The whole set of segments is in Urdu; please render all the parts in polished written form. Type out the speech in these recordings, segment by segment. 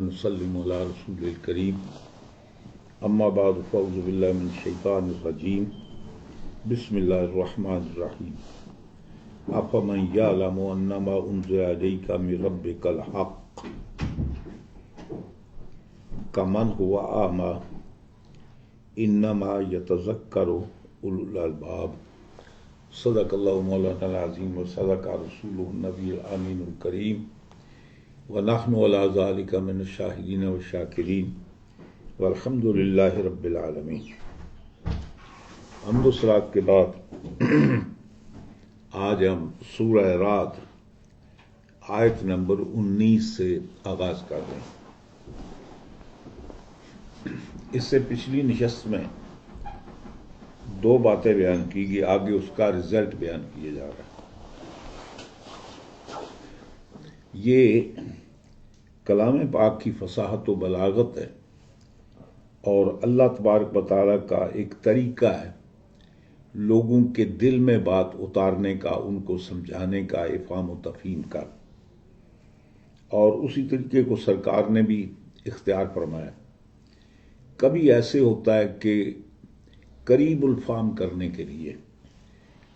ونسلم على رسول الكريم اما بعد فاعوذ بالله من الشیطان الرجیم بسم اللہ الرحمن الرحیم افمن یعلم انما انزل الیک من ربک الحق کمن هو اعمی انما یتذکر اولو الالباب صدق اللہ مولانا العظیم وصدق رسولہ النبی الامین الکریم ونحن علی ذلک من الشاہدین والشاکرین والحمد للہ رب العالمین۔ حمد و صلوات کے بعد آج ہم سورہ رعد آیت نمبر 19 سے آغاز کر رہے ہیں۔ اس سے پچھلی نشست میں دو باتیں بیان کی گئی، آگے اس کا رزلٹ بیان کیا جا رہا ہے۔ یہ کلام پاک کی فصاحت و بلاغت ہے اور اللہ تبارک و تعالیٰ کا ایک طریقہ ہے لوگوں کے دل میں بات اتارنے کا، ان کو سمجھانے کا، افہام و تفہیم کا، اور اسی طریقے کو سرکار نے بھی اختیار فرمایا۔ کبھی ایسے ہوتا ہے کہ قریب الفہم کرنے کے لیے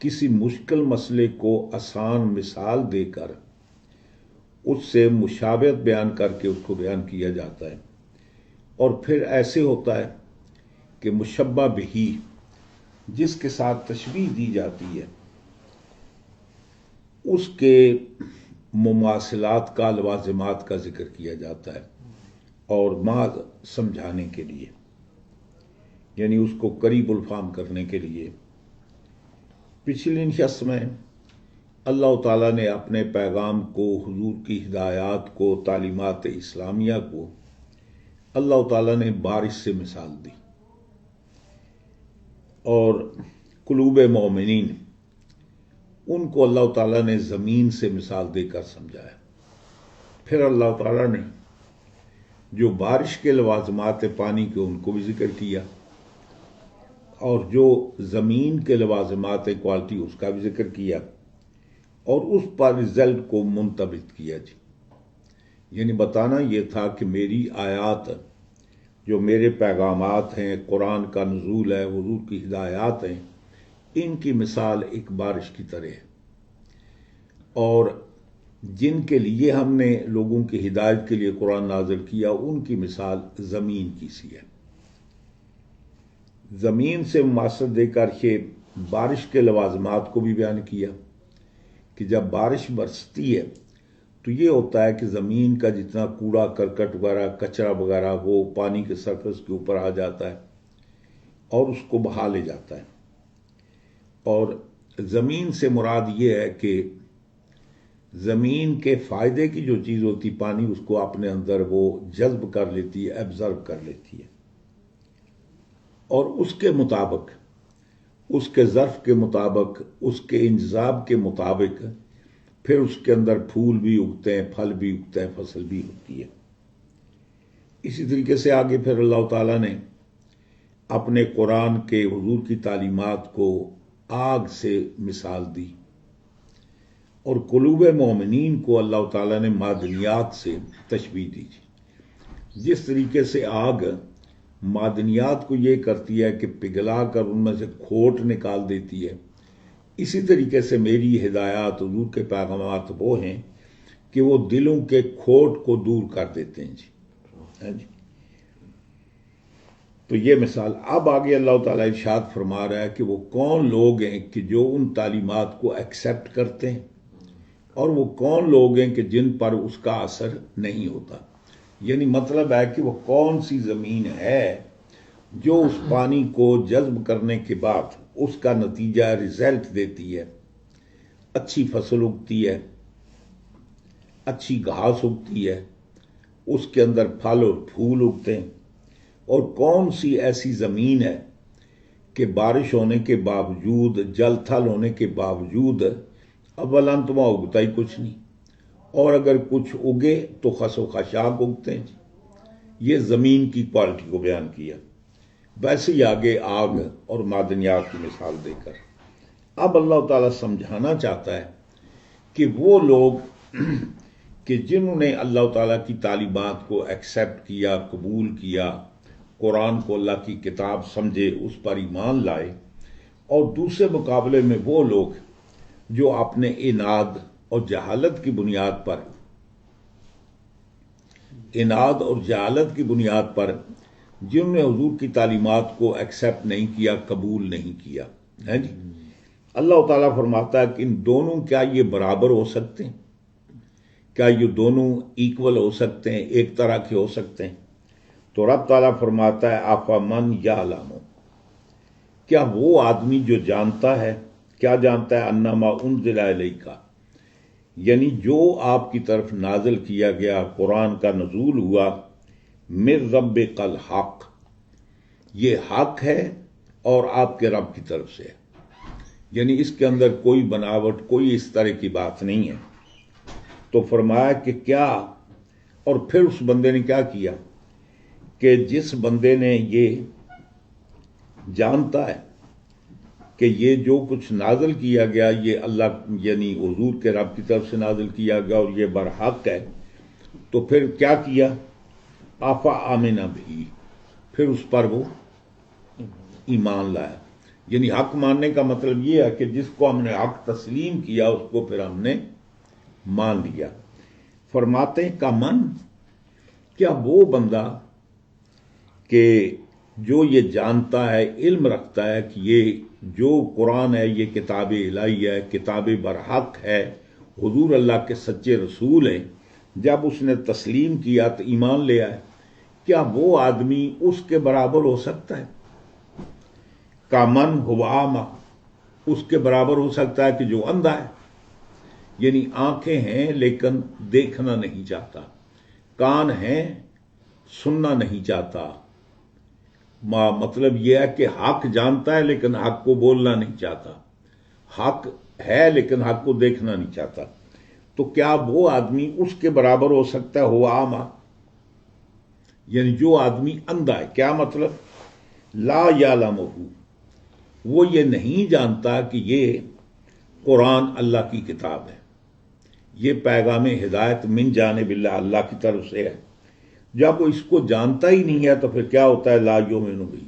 کسی مشکل مسئلے کو آسان مثال دے کر اس سے مشابہت بیان کر کے اس کو بیان کیا جاتا ہے، اور پھر ایسے ہوتا ہے کہ مشبہ بہی جس کے ساتھ تشبیہ دی جاتی ہے اس کے مماثلات کا، لوازمات کا ذکر کیا جاتا ہے، اور محض سمجھانے کے لیے، یعنی اس کو قریب الفہم کرنے کے لیے۔ پچھلی نشست میں اللہ تعالیٰ نے اپنے پیغام کو، حضور کی ہدایات کو، تعلیمات اسلامیہ کو اللہ تعالیٰ نے بارش سے مثال دی، اور قلوب مومنین ان کو اللہ تعالیٰ نے زمین سے مثال دے کر سمجھایا۔ پھر اللہ تعالیٰ نے جو بارش کے لوازمات پانی کے ان کو بھی ذکر کیا، اور جو زمین کے لوازمات کوالٹی اس کا بھی ذکر کیا، اور اس پر رزلٹ کو منتبت کیا۔ جی یعنی بتانا یہ تھا کہ میری آیات جو میرے پیغامات ہیں، قرآن کا نزول ہے، حضور کی ہدایات ہیں، ان کی مثال ایک بارش کی طرح ہے، اور جن کے لیے ہم نے لوگوں کی ہدایت کے لیے قرآن نازل کیا ان کی مثال زمین کی سی ہے۔ زمین سے مماثلت دے کر یہ بارش کے لوازمات کو بھی بیان کیا کہ جب بارش برستی ہے تو یہ ہوتا ہے کہ زمین کا جتنا کوڑا کرکٹ وغیرہ، کچرا وغیرہ، وہ پانی کے سرفیس کے اوپر آ جاتا ہے اور اس کو بہا لے جاتا ہے، اور زمین سے مراد یہ ہے کہ زمین کے فائدے کی جو چیز ہوتی پانی، اس کو اپنے اندر وہ جذب کر لیتی ہے، ایبزرو کر لیتی ہے، اور اس کے مطابق، اس کے ظرف کے مطابق، اس کے انجذاب کے مطابق پھر اس کے اندر پھول بھی اگتے ہیں، پھل بھی اگتے ہیں، فصل بھی ہوتی ہے۔ اسی طریقے سے آگے پھر اللہ تعالیٰ نے اپنے قرآن کے، حضور کی تعلیمات کو آگ سے مثال دی، اور قلوب مومنین کو اللہ تعالیٰ نے معدنیات سے تشبیہ دی۔ جس طریقے سے آگ معدنیات کو یہ کرتی ہے کہ پگھلا کر ان میں سے کھوٹ نکال دیتی ہے، اسی طریقے سے میری ہدایات، حضور کے پیغامات وہ ہیں کہ وہ دلوں کے کھوٹ کو دور کر دیتے ہیں۔ جی تو یہ مثال۔ اب آگے اللہ تعالیٰ ارشاد فرما رہا ہے کہ وہ کون لوگ ہیں کہ جو ان تعلیمات کو ایکسیپٹ کرتے ہیں، اور وہ کون لوگ ہیں کہ جن پر اس کا اثر نہیں ہوتا۔ یعنی مطلب ہے کہ وہ کون سی زمین ہے جو اس پانی کو جذب کرنے کے بعد اس کا نتیجہ رزلٹ دیتی ہے، اچھی فصل اگتی ہے، اچھی گھاس اگتی ہے، اس کے اندر پھل اور پھول اگتے ہیں، اور کون سی ایسی زمین ہے کہ بارش ہونے کے باوجود، جل تھل ہونے کے باوجود اولاً تو وہاں اگتا ہی کچھ نہیں، اور اگر کچھ اگے تو خس و خاشاک اگتے ہیں۔ یہ زمین کی کوالٹی کو بیان کیا۔ ویسے ہی آگے آگ اور معدنیات کی مثال دے کر اب اللہ تعالیٰ سمجھانا چاہتا ہے کہ وہ لوگ کہ جنہوں نے اللہ تعالیٰ کی تعلیمات کو ایکسیپٹ کیا، قبول کیا، قرآن کو اللہ کی کتاب سمجھے، اس پر ایمان لائے، اور دوسرے مقابلے میں وہ لوگ جو اپنے اناد اور جہالت کی بنیاد پر جنہوں نے حضور کی تعلیمات کو ایکسیپٹ نہیں کیا، قبول نہیں کیا ہے جی۔ اللہ تعالیٰ فرماتا ہے کہ ان دونوں کیا یہ برابر ہو سکتے ہیں؟ کیا یہ دونوں ایکول ہو سکتے ہیں، ایک طرح کے ہو سکتے ہیں؟ تو رب تعالیٰ فرماتا ہے آفامن یعلم، کیا وہ آدمی جو جانتا ہے، کیا جانتا ہے؟ انما انزل الیک، یعنی جو آپ کی طرف نازل کیا گیا، قرآن کا نزول ہوا، من ربک الحق، یہ حق ہے اور آپ کے رب کی طرف سے ہے، یعنی اس کے اندر کوئی بناوٹ، کوئی اس طرح کی بات نہیں ہے۔ تو فرمایا کہ کیا، اور پھر اس بندے نے کیا کیا کہ جس بندے نے یہ جانتا ہے کہ یہ جو کچھ نازل کیا گیا یہ اللہ یعنی حضور کے رب کی طرف سے نازل کیا گیا اور یہ برحق ہے، تو پھر کیا کیا؟ آفا آمنا بھی، پھر اس پر وہ ایمان لایا۔ یعنی حق ماننے کا مطلب یہ ہے کہ جس کو ہم نے حق تسلیم کیا اس کو پھر ہم نے مان لیا۔ فرماتے ہیں کا من، کیا وہ بندہ کہ جو یہ جانتا ہے، علم رکھتا ہے کہ یہ جو قرآن ہے یہ کتاب الہی ہے، کتاب برحق ہے، حضور اللہ کے سچے رسول ہیں، جب اس نے تسلیم کیا تو ایمان لے آئے، کیا وہ آدمی اس کے برابر ہو سکتا ہے؟ کا من ہوا ما، اس کے برابر ہو سکتا ہے کہ جو اندھا ہے، یعنی آنکھیں ہیں لیکن دیکھنا نہیں چاہتا، کان ہیں سننا نہیں چاہتا، مطلب یہ ہے کہ حق جانتا ہے لیکن حق کو بولنا نہیں چاہتا، حق ہے لیکن حق کو دیکھنا نہیں چاہتا، تو کیا وہ آدمی اس کے برابر ہو سکتا ہے؟ ہوا آما، یعنی جو آدمی اندھا ہے، کیا مطلب؟ لا یعلمہ، وہ یہ نہیں جانتا کہ یہ قرآن اللہ کی کتاب ہے، یہ پیغام ہدایت من جانب اللہ، اللہ کی طرف سے ہے۔ جب وہ اس کو جانتا ہی نہیں ہے تو پھر کیا ہوتا ہے؟ لا یؤمن بھی،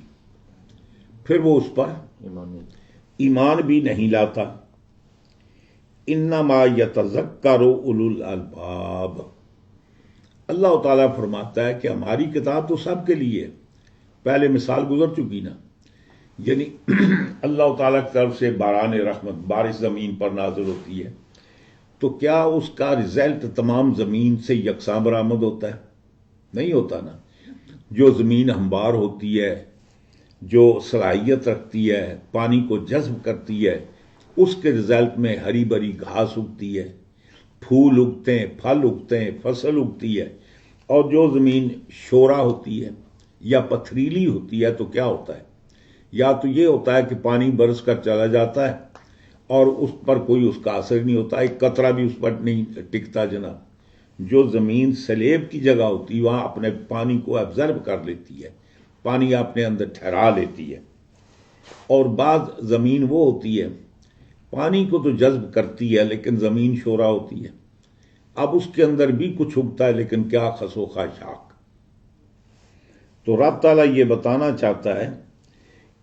پھر وہ اس پر ایمان بھی نہیں لاتا۔ انما یتذکر اولو الالباب، اللہ تعالیٰ فرماتا ہے کہ ہماری کتاب تو سب کے لیے ہے، پہلے مثال گزر چکی نا، یعنی اللہ تعالیٰ کی طرف سے باران رحمت، بارش زمین پر نازل ہوتی ہے، تو کیا اس کا رزلٹ تمام زمین سے یکساں برآمد ہوتا ہے؟ نہیں ہوتا نا۔ جو زمین ہموار ہوتی ہے، جو صلاحیت رکھتی ہے، پانی کو جذب کرتی ہے، اس کے رزلٹ میں ہری بھری گھاس اگتی ہے، پھول اگتے ہیں، پھل اگتے ہیں، فصل اگتی ہے۔ اور جو زمین شورا ہوتی ہے یا پتھریلی ہوتی ہے تو کیا ہوتا ہے؟ یا تو یہ ہوتا ہے کہ پانی برس کر چلا جاتا ہے اور اس پر کوئی اس کا اثر نہیں ہوتا، ایک قطرہ بھی اس پر نہیں ٹکتا جناب۔ جو زمین سلیب کی جگہ ہوتی ہے وہاں اپنے پانی کو ایبزرب کر لیتی ہے، پانی اپنے اندر ٹھہرا لیتی ہے۔ اور بعض زمین وہ ہوتی ہے پانی کو تو جذب کرتی ہے لیکن زمین شورا ہوتی ہے، اب اس کے اندر بھی کچھ اگتا ہے لیکن کیا خس و خاشاک۔ تو رب تعالیٰ یہ بتانا چاہتا ہے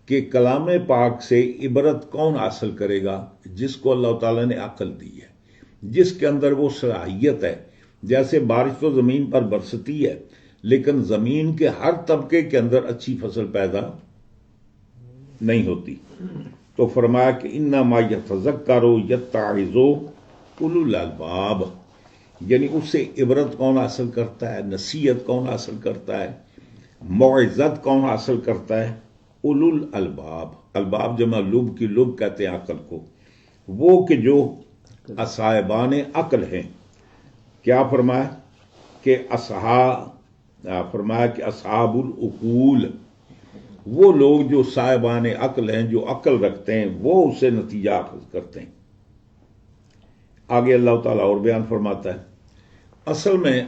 کہ کلام پاک سے عبرت کون حاصل کرے گا؟ جس کو اللہ تعالیٰ نے عقل دی ہے، جس کے اندر وہ صلاحیت ہے۔ جیسے بارش تو زمین پر برستی ہے لیکن زمین کے ہر طبقے کے اندر اچھی فصل پیدا نہیں ہوتی۔ تو فرمایا کہ انما یتذکر یتعظ اولو الالباب، یعنی اس سے عبرت کون حاصل کرتا ہے، نصیحت کون حاصل کرتا ہے، موعظت کون حاصل کرتا ہے؟ اولو الالباب، الباب جمع لب کی، لب کہتے ہیں عقل کو، وہ کہ جو صاحبان عقل ہیں۔ کیا فرمایا کہ فرمایا کہ اصحاب العقول، وہ لوگ جو صاحبان عقل ہیں، جو عقل رکھتے ہیں، وہ اس سے نتیجہ اخذ کرتے ہیں۔ آگے اللہ تعالیٰ اور بیان فرماتا ہے، اصل میں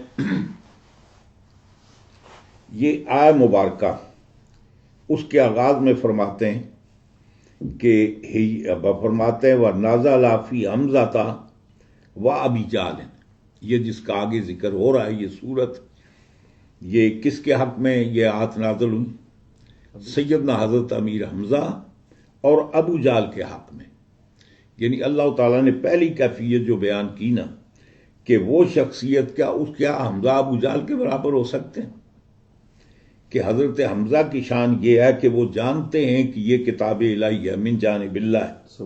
یہ آیہ مبارکہ اس کے آغاز میں فرماتے ہیں کہ فرماتے ہیں وَنَزَلَ فِي حَمْزَةَ وَأَبِي جَهْلٍ، یہ جس کا آگے ذکر ہو رہا ہے یہ صورت، یہ کس کے حق میں یہ آیت نازل ہوئی؟ سیدنا حضرت امیر حمزہ اور ابو جہل کے حق میں۔ یعنی اللہ تعالیٰ نے پہلی کیفیت جو بیان کی نا کہ وہ شخصیت کیا حمزہ ابو جہل کے برابر ہو سکتے ہیں؟ کہ حضرت حمزہ کی شان یہ ہے کہ وہ جانتے ہیں کہ یہ کتاب الہی ہے من جانب اللہ ہے،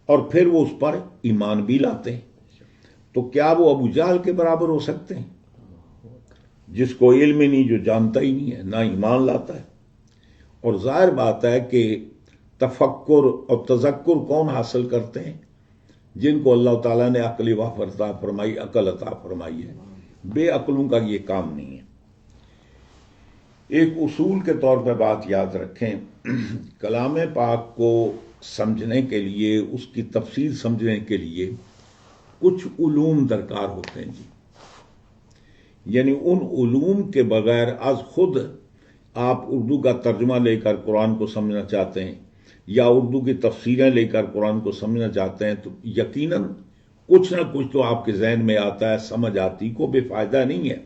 اور پھر وہ اس پر ایمان بھی لاتے ہیں۔ تو کیا وہ ابو جہل کے برابر ہو سکتے ہیں جس کو علم ہی نہیں، جو جانتا ہی نہیں ہے، نہ ایمان لاتا ہے؟ اور ظاہر بات ہے کہ تفکر اور تذکر کون حاصل کرتے ہیں؟ جن کو اللہ تعالیٰ نے عقل وافر عطا فرمائی، عقل عطا فرمائی ہے۔ بے عقلوں کا یہ کام نہیں ہے۔ ایک اصول کے طور پہ بات یاد رکھیں، کلام پاک کو سمجھنے کے لیے، اس کی تفسیر سمجھنے کے لیے کچھ علوم درکار ہوتے ہیں جی۔ یعنی ان علوم کے بغیر از خود آپ اردو کا ترجمہ لے کر قرآن کو سمجھنا چاہتے ہیں یا اردو کی تفسیریں لے کر قرآن کو سمجھنا چاہتے ہیں تو یقیناً کچھ نہ کچھ تو آپ کے ذہن میں آتا ہے، سمجھ آتی کو بے فائدہ نہیں ہے۔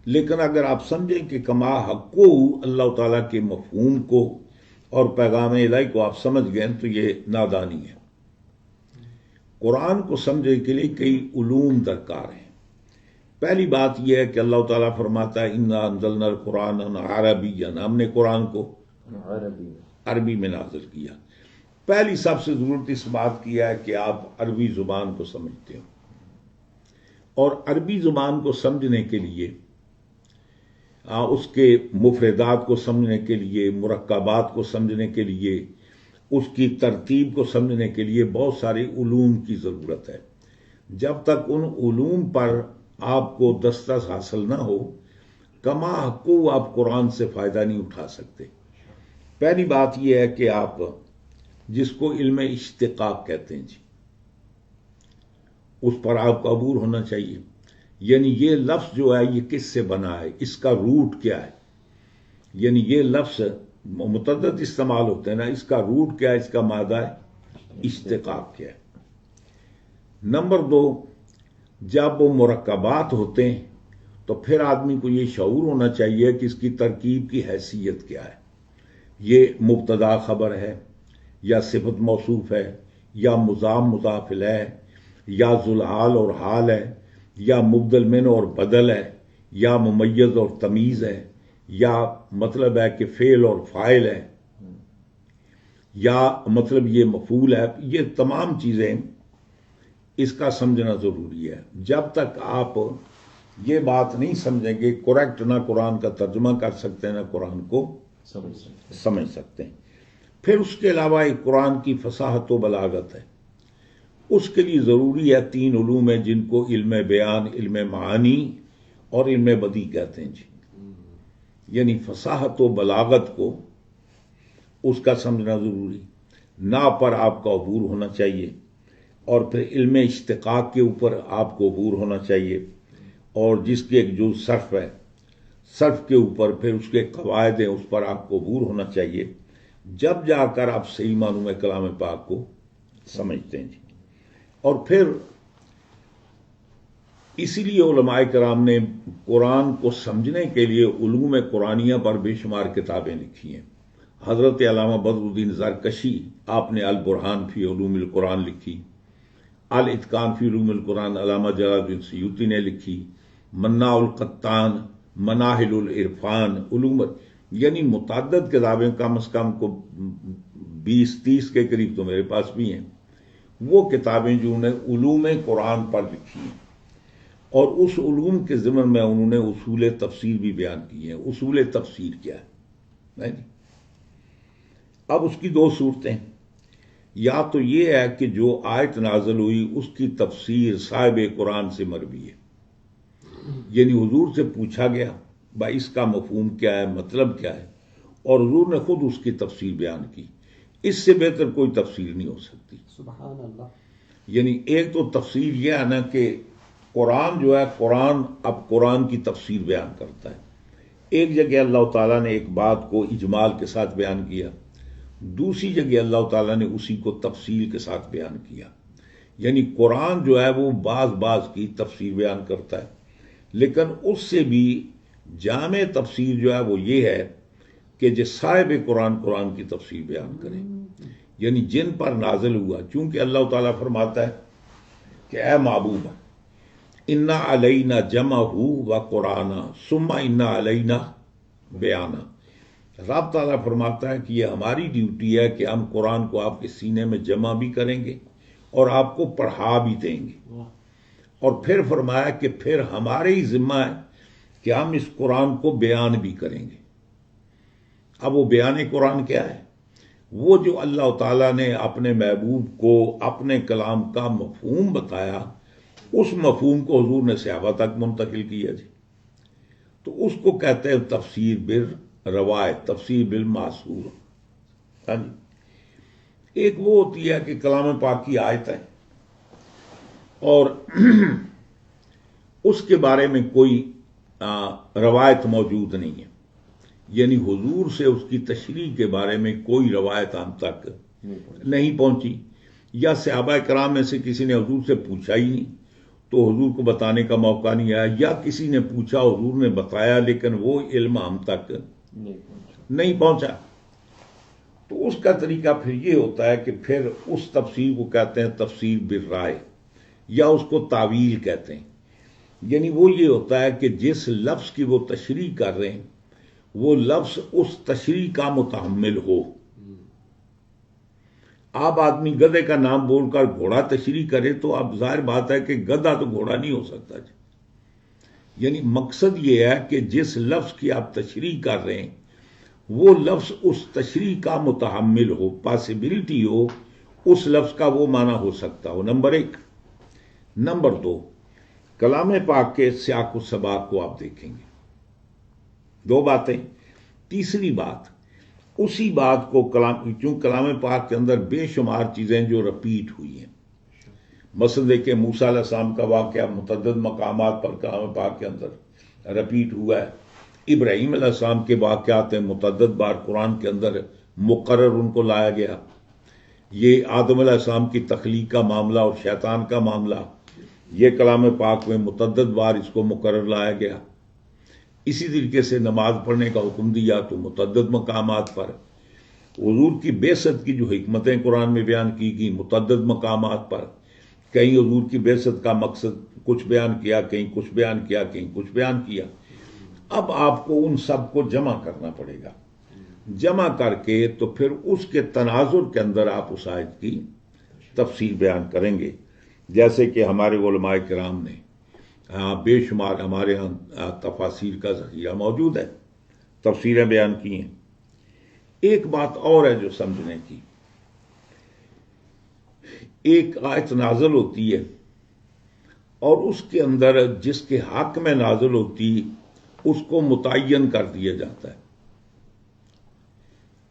لیکن اگر آپ سمجھیں کہ کما حقو اللہ تعالیٰ کے مفہوم کو اور پیغام الہی کو آپ سمجھ گئے تو یہ نادانی ہے۔ قرآن کو سمجھنے کے لیے کئی علوم درکار ہیں۔ پہلی بات یہ ہے کہ اللہ تعالیٰ فرماتا ہے انا انزلنا القرآن عربیًا، ہم نے قرآن کو عربی میں نازل کیا۔ پہلی سب سے ضرورت اس بات کی ہے کہ آپ عربی زبان کو سمجھتے ہو، اور عربی زبان کو سمجھنے کے لیے اس کے مفردات کو سمجھنے کے لیے، مرکبات کو سمجھنے کے لیے، اس کی ترتیب کو سمجھنے کے لیے بہت سارے علوم کی ضرورت ہے۔ جب تک ان علوم پر آپ کو دسترس حاصل نہ ہو، کما حقو آپ قرآن سے فائدہ نہیں اٹھا سکتے۔ پہلی بات یہ ہے کہ آپ جس کو علم اشتقاق کہتے ہیں جی، اس پر آپ کو عبور ہونا چاہیے۔ یعنی یہ لفظ جو ہے یہ کس سے بنا ہے، اس کا روٹ کیا ہے؟ یعنی یہ لفظ متعدد استعمال ہوتے ہیں نا، اس کا روٹ کیا ہے، اس کا مادہ ہے اشتقاق کیا ہے۔ نمبر 2، جب وہ مرکبات ہوتے ہیں تو پھر آدمی کو یہ شعور ہونا چاہیے کہ اس کی ترکیب کی حیثیت کیا ہے۔ یہ مبتدا خبر ہے یا صفت موصوف ہے یا مضاف مضاف الیہ ہے یا ذوالحال اور حال ہے یا مبدل من اور بدل ہے یا ممیز اور تمیز ہے یا مطلب ہے کہ فعل اور فاعل ہے یا مطلب یہ مفعول ہے۔ یہ تمام چیزیں اس کا سمجھنا ضروری ہے۔ جب تک آپ یہ بات نہیں سمجھیں گے کریکٹ، نہ قرآن کا ترجمہ کر سکتے ہیں نہ قرآن کو سمجھ سکتے ہیں۔ پھر اس کے علاوہ ایک قرآن کی فصاحت و بلاغت ہے، اس کے لیے ضروری ہے 3 علوم ہیں جن کو علم بیان، علم معانی اور علم بدیع کہتے ہیں جی۔ یعنی فصاحت و بلاغت کو اس کا سمجھنا ضروری، نا پر آپ کا عبور ہونا چاہیے، اور پھر علم اشتقاق کے اوپر آپ کو عبور ہونا چاہیے، اور جس کی ایک جو صرف ہے، صرف کے اوپر پھر اس کے قواعد ہیں، اس پر آپ کو عبور ہونا چاہیے، جب جا کر آپ صحیح معنوں میں کلام پاک کو سمجھتے ہیں جی۔ اور پھر اسی لیے علماء کرام نے قرآن کو سمجھنے کے لیے علوم قرآنیہ پر بے شمار کتابیں لکھی ہیں۔ حضرت علامہ بدر الدین زرکشی، آپ نے البرہان فی علوم القرآن لکھی، الاتقان فی علوم القرآن علامہ جلال الدین سیوطی نے لکھی، مناع القطان، مناہل العرفان، علوم، یعنی متعدد کتابیں، کم از کم کو 20-30 کے قریب تو میرے پاس بھی ہیں، وہ کتابیں جو انہیں علوم قرآن پر لکھی ہیں، اور اس علوم کے ضمن میں انہوں نے اصول تفسیر بھی بیان کی ہیں۔ اصول تفسیر کیا ہے؟ اب اس کی 2 صورتیں، یا تو یہ ہے کہ جو آیت نازل ہوئی اس کی تفسیر صاحب قرآن سے مروی ہے، یعنی حضور سے پوچھا گیا بھائی اس کا مفہوم کیا ہے، مطلب کیا ہے، اور حضور نے خود اس کی تفسیر بیان کی۔ اس سے بہتر کوئی تفسیر نہیں ہو سکتی۔ سبحان اللہ۔ یعنی ایک تو تفسیر یہ ہے نا کہ قرآن جو ہے، قرآن اب قرآن کی تفسیر بیان کرتا ہے۔ ایک جگہ اللہ تعالیٰ نے ایک بات کو اجمال کے ساتھ بیان کیا، دوسری جگہ اللہ تعالیٰ نے اسی کو تفصیل کے ساتھ بیان کیا۔ یعنی قرآن جو ہے وہ بعض بعض کی تفسیر بیان کرتا ہے، لیکن اس سے بھی جامع تفسیر جو ہے وہ یہ ہے کہ جو صاحب قرآن کی تفسیر بیان کریں، یعنی جن پر نازل ہوا. چونکہ اللہ تعالیٰ فرماتا ہے کہ اے محبوب انا علینا جمعہ و قرآن ثم انا علینا بیانا. رب تعالیٰ فرماتا ہے کہ یہ ہماری ڈیوٹی ہے کہ ہم قرآن کو آپ کے سینے میں جمع بھی کریں گے اور آپ کو پڑھا بھی دیں گے. اور پھر فرمایا کہ پھر ہمارے ہی ذمہ ہے کہ ہم اس قرآن کو بیان بھی کریں گے. اب وہ بیان قرآن کیا ہے؟ وہ جو اللہ تعالیٰ نے اپنے محبوب کو اپنے کلام کا مفہوم بتایا، اس مفہوم کو حضور نے صحابہ تک منتقل کیا جی. تو اس کو کہتے ہیں تفسیر بالروایت، تفسیر بالماثور. ہاں جی. ایک وہ ہوتی ہے کہ کلام پاک کی آیت ہے اور اس کے بارے میں کوئی روایت موجود نہیں ہے، یعنی حضور سے اس کی تشریح کے بارے میں کوئی روایت ہم تک نہیں پہنچی، یا صحابہ کرام میں سے کسی نے حضور سے پوچھا ہی نہیں تو حضور کو بتانے کا موقع نہیں آیا، یا کسی نے پوچھا حضور نے بتایا لیکن وہ علم ہم تک نہیں پہنچا. تو اس کا طریقہ پھر یہ ہوتا ہے کہ پھر اس تفسیر کو کہتے ہیں تفسیر بالرائے، یا اس کو تعویل کہتے ہیں. یعنی وہ یہ ہوتا ہے کہ جس لفظ کی وہ تشریح کر رہے ہیں وہ لفظ اس تشریح کا متحمل ہو. آپ آدمی گدھے کا نام بول کر گھوڑا تشریح کرے تو اب ظاہر بات ہے کہ گدھا تو گھوڑا نہیں ہو سکتا جی. یعنی مقصد یہ ہے کہ جس لفظ کی آپ تشریح کر رہے ہیں وہ لفظ اس تشریح کا متحمل ہو، پاسبلٹی ہو اس لفظ کا وہ معنی ہو سکتا ہو. نمبر ایک. نمبر دو، کلام پاک کے سیاق و سباق کو آپ دیکھیں گے. دو باتیں. تیسری بات، اسی بات کو چونکہ کلام پاک کے اندر بے شمار چیزیں جو رپیٹ ہوئی ہیں. مثلا دیکھیں موسیٰ علیہ السلام کا واقعہ متعدد مقامات پر کلام پاک کے اندر رپیٹ ہوا ہے. ابراہیم علیہ السلام کے واقعات ہیں، متعدد بار قرآن کے اندر مقرر ان کو لایا گیا. یہ آدم علیہ السلام کی تخلیق کا معاملہ اور شیطان کا معاملہ، یہ کلام پاک میں متعدد بار اس کو مقرر لایا گیا. اسی طریقے سے نماز پڑھنے کا حکم دیا تو متعدد مقامات پر. حضور کی بعثت کی جو حکمتیں قرآن میں بیان کی گئی متعدد مقامات پر. کہیں حضور کی بعثت کا مقصد کچھ بیان کیا، کہیں کچھ بیان کیا، کہیں کچھ بیان کیا. اب آپ کو ان سب کو جمع کرنا پڑے گا. جمع کر کے تو پھر اس کے تناظر کے اندر آپ اس آیت کی تفسیر بیان کریں گے. جیسے کہ ہمارے علماء کرام نے بے شمار ہمارے ہاں تفاسیر کا ذخیرہ موجود ہے، تفسیریں بیان کی ہیں. ایک بات اور ہے جو سمجھنے کی، ایک آیت نازل ہوتی ہے اور اس کے اندر جس کے حق میں نازل ہوتی اس کو متعین کر دیا جاتا ہے،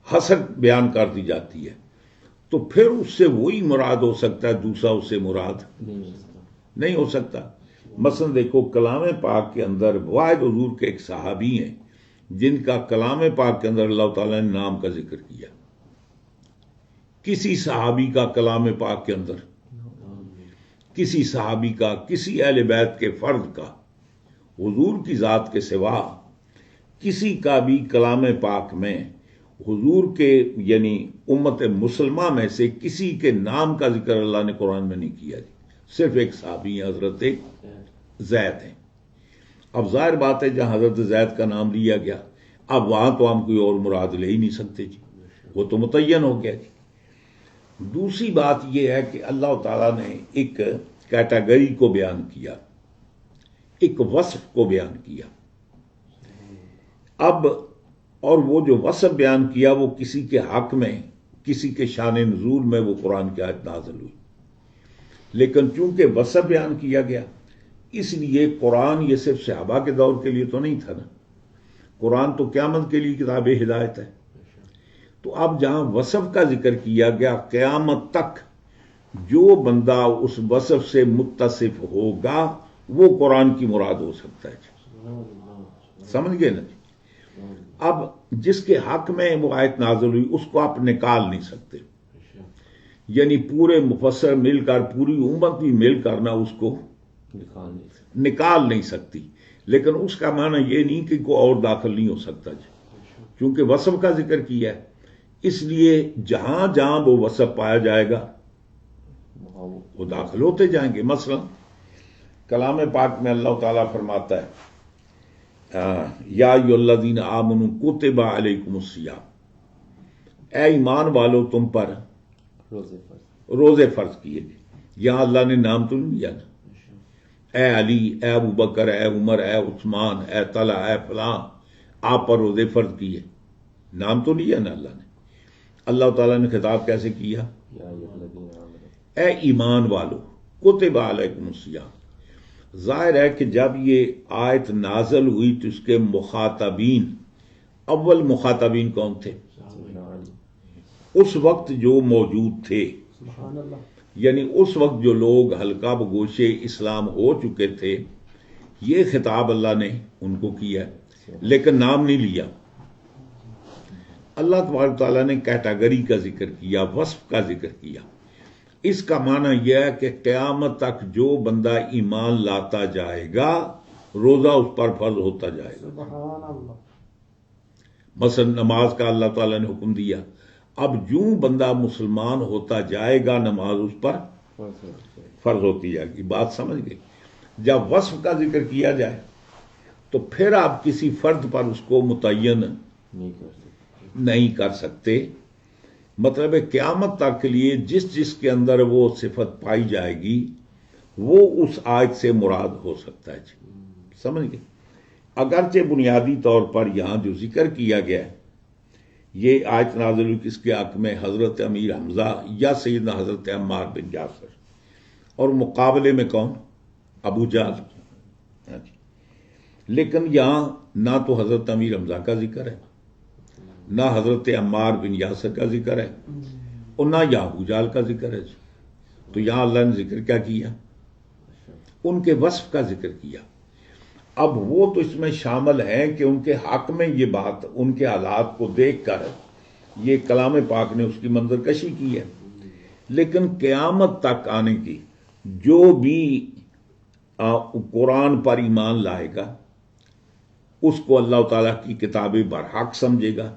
حصر بیان کر دی جاتی ہے، تو پھر اس سے وہی مراد ہو سکتا ہے، دوسرا اس سے مراد نہیں ہو سکتا. مثلا دیکھو کلام پاک کے اندر واحد حضور کے ایک صحابی ہیں جن کا کلام پاک کے اندر اللہ تعالیٰ نے نام کا ذکر کیا. کسی صحابی کا کلام پاک کے اندر، کسی صحابی کا، کسی اہل بیت کے فرد کا، حضور کی ذات کے سوا کسی کا بھی کلام پاک میں حضور کے یعنی امت مسلمہ میں سے کسی کے نام کا ذکر اللہ نے قرآن میں نہیں کیا. صرف ایک صحابی ہیں، حضرت زید ہیں. اب ظاہر بات ہے جہاں حضرت زید کا نام لیا گیا اب وہاں تو ہم کوئی اور مراد لے ہی نہیں سکتے جی، وہ تو متعین ہو گیا جی. دوسری بات یہ ہے کہ اللہ تعالیٰ نے ایک کیٹیگری کو بیان کیا، ایک وصف کو بیان کیا. اب اور وہ جو وصف بیان کیا وہ کسی کے حق میں، کسی کے شان نزول میں وہ قرآن کی آیت نازل ہوئی. لیکن چونکہ وصف بیان کیا گیا اس لیے قرآن یہ صرف صحابہ کے دور کے لیے تو نہیں تھا نا، قرآن تو قیامت کے لیے کتاب ہدایت ہے. تو اب جہاں وصف کا ذکر کیا گیا قیامت تک جو بندہ اس وصف سے متصف ہوگا وہ قرآن کی مراد ہو سکتا ہے. سمجھ گئے نا جی. اب جس کے حق میں وہ آیت نازل ہوئی اس کو آپ نکال نہیں سکتے، یعنی پورے مفسر مل کر، پوری امت بھی مل کر نہ اس کو نکال نہیں سکتی، لیکن اس کا معنی یہ نہیں کہ کوئی اور داخل نہیں ہو سکتا جی، کیونکہ وصف کا ذکر کیا ہے، اس لیے جہاں جہاں وہ وصف پایا جائے گا وہ داخل ہوتے جائیں گے۔ مثلا کلام پاک میں اللہ تعالیٰ فرماتا ہے یا ایھا الذین آمنوا کتب علیکم الصیام، اے ایمان والو تم پر روزے فرض کیے گئے۔ یہاں اللہ نے نام تو نہیں لیا نا، اے علی، اے ابو بکر، اے عمر، اے عثمان، اے طلحہ، اے فلاں، آپ پر روزے فرض کیے، نام تو لیا نا اللہ نے۔ اللہ تعالیٰ نے خطاب کیسے کیا؟ اے ایمان والو کتب علیکم الصیام۔ ظاہر ہے کہ جب یہ آیت نازل ہوئی تو اس کے مخاطبین، اول مخاطبین کون تھے؟ اس وقت جو موجود تھے، یعنی اس وقت جو لوگ حلقہ بگوش اسلام ہو چکے تھے، یہ خطاب اللہ نے ان کو کیا، لیکن نام نہیں لیا۔ اللہ تبارک تعالیٰ نے کیٹیگری کا ذکر کیا، وصف کا ذکر کیا۔ اس کا معنی یہ ہے کہ قیامت تک جو بندہ ایمان لاتا جائے گا روزہ اس پر فرض ہوتا جائے گا۔ مثلا نماز کا اللہ تعالیٰ نے حکم دیا، اب جوں بندہ مسلمان ہوتا جائے گا نماز اس پر فرض ہوتی جائے گی۔ بات سمجھ گئی؟ جب وصف کا ذکر کیا جائے تو پھر آپ کسی فرد پر اس کو متعین نہیں کر سکتے۔ مطلب ہے قیامت تک کے لیے جس جس کے اندر وہ صفت پائی جائے گی وہ اس آیت سے مراد ہو سکتا ہے جی، سمجھ گئے؟ اگرچہ بنیادی طور پر یہاں جو ذکر کیا گیا ہے یہ آیت نازل ہوئی کس کے حق میں؟ حضرت امیر حمزہ یا سیدنا حضرت عمار بن یاسر، اور مقابلے میں کون؟ ابو جہل۔ لیکن یہاں نہ تو حضرت امیر حمزہ کا ذکر ہے، نہ حضرت عمار بن یاسر کا ذکر ہے، اور نہ یہاں ابو جہل کا ذکر ہے۔ تو یہاں اللہ نے ذکر کیا کیا؟ ان کے وصف کا ذکر کیا۔ اب وہ تو اس میں شامل ہیں کہ ان کے حق میں یہ بات، ان کے حالات کو دیکھ کر یہ کلام پاک نے اس کی منظر کشی کی ہے، لیکن قیامت تک آنے کی جو بھی قرآن پر ایمان لائے گا اس کو اللہ تعالیٰ کی کتاب برحق سمجھے گا،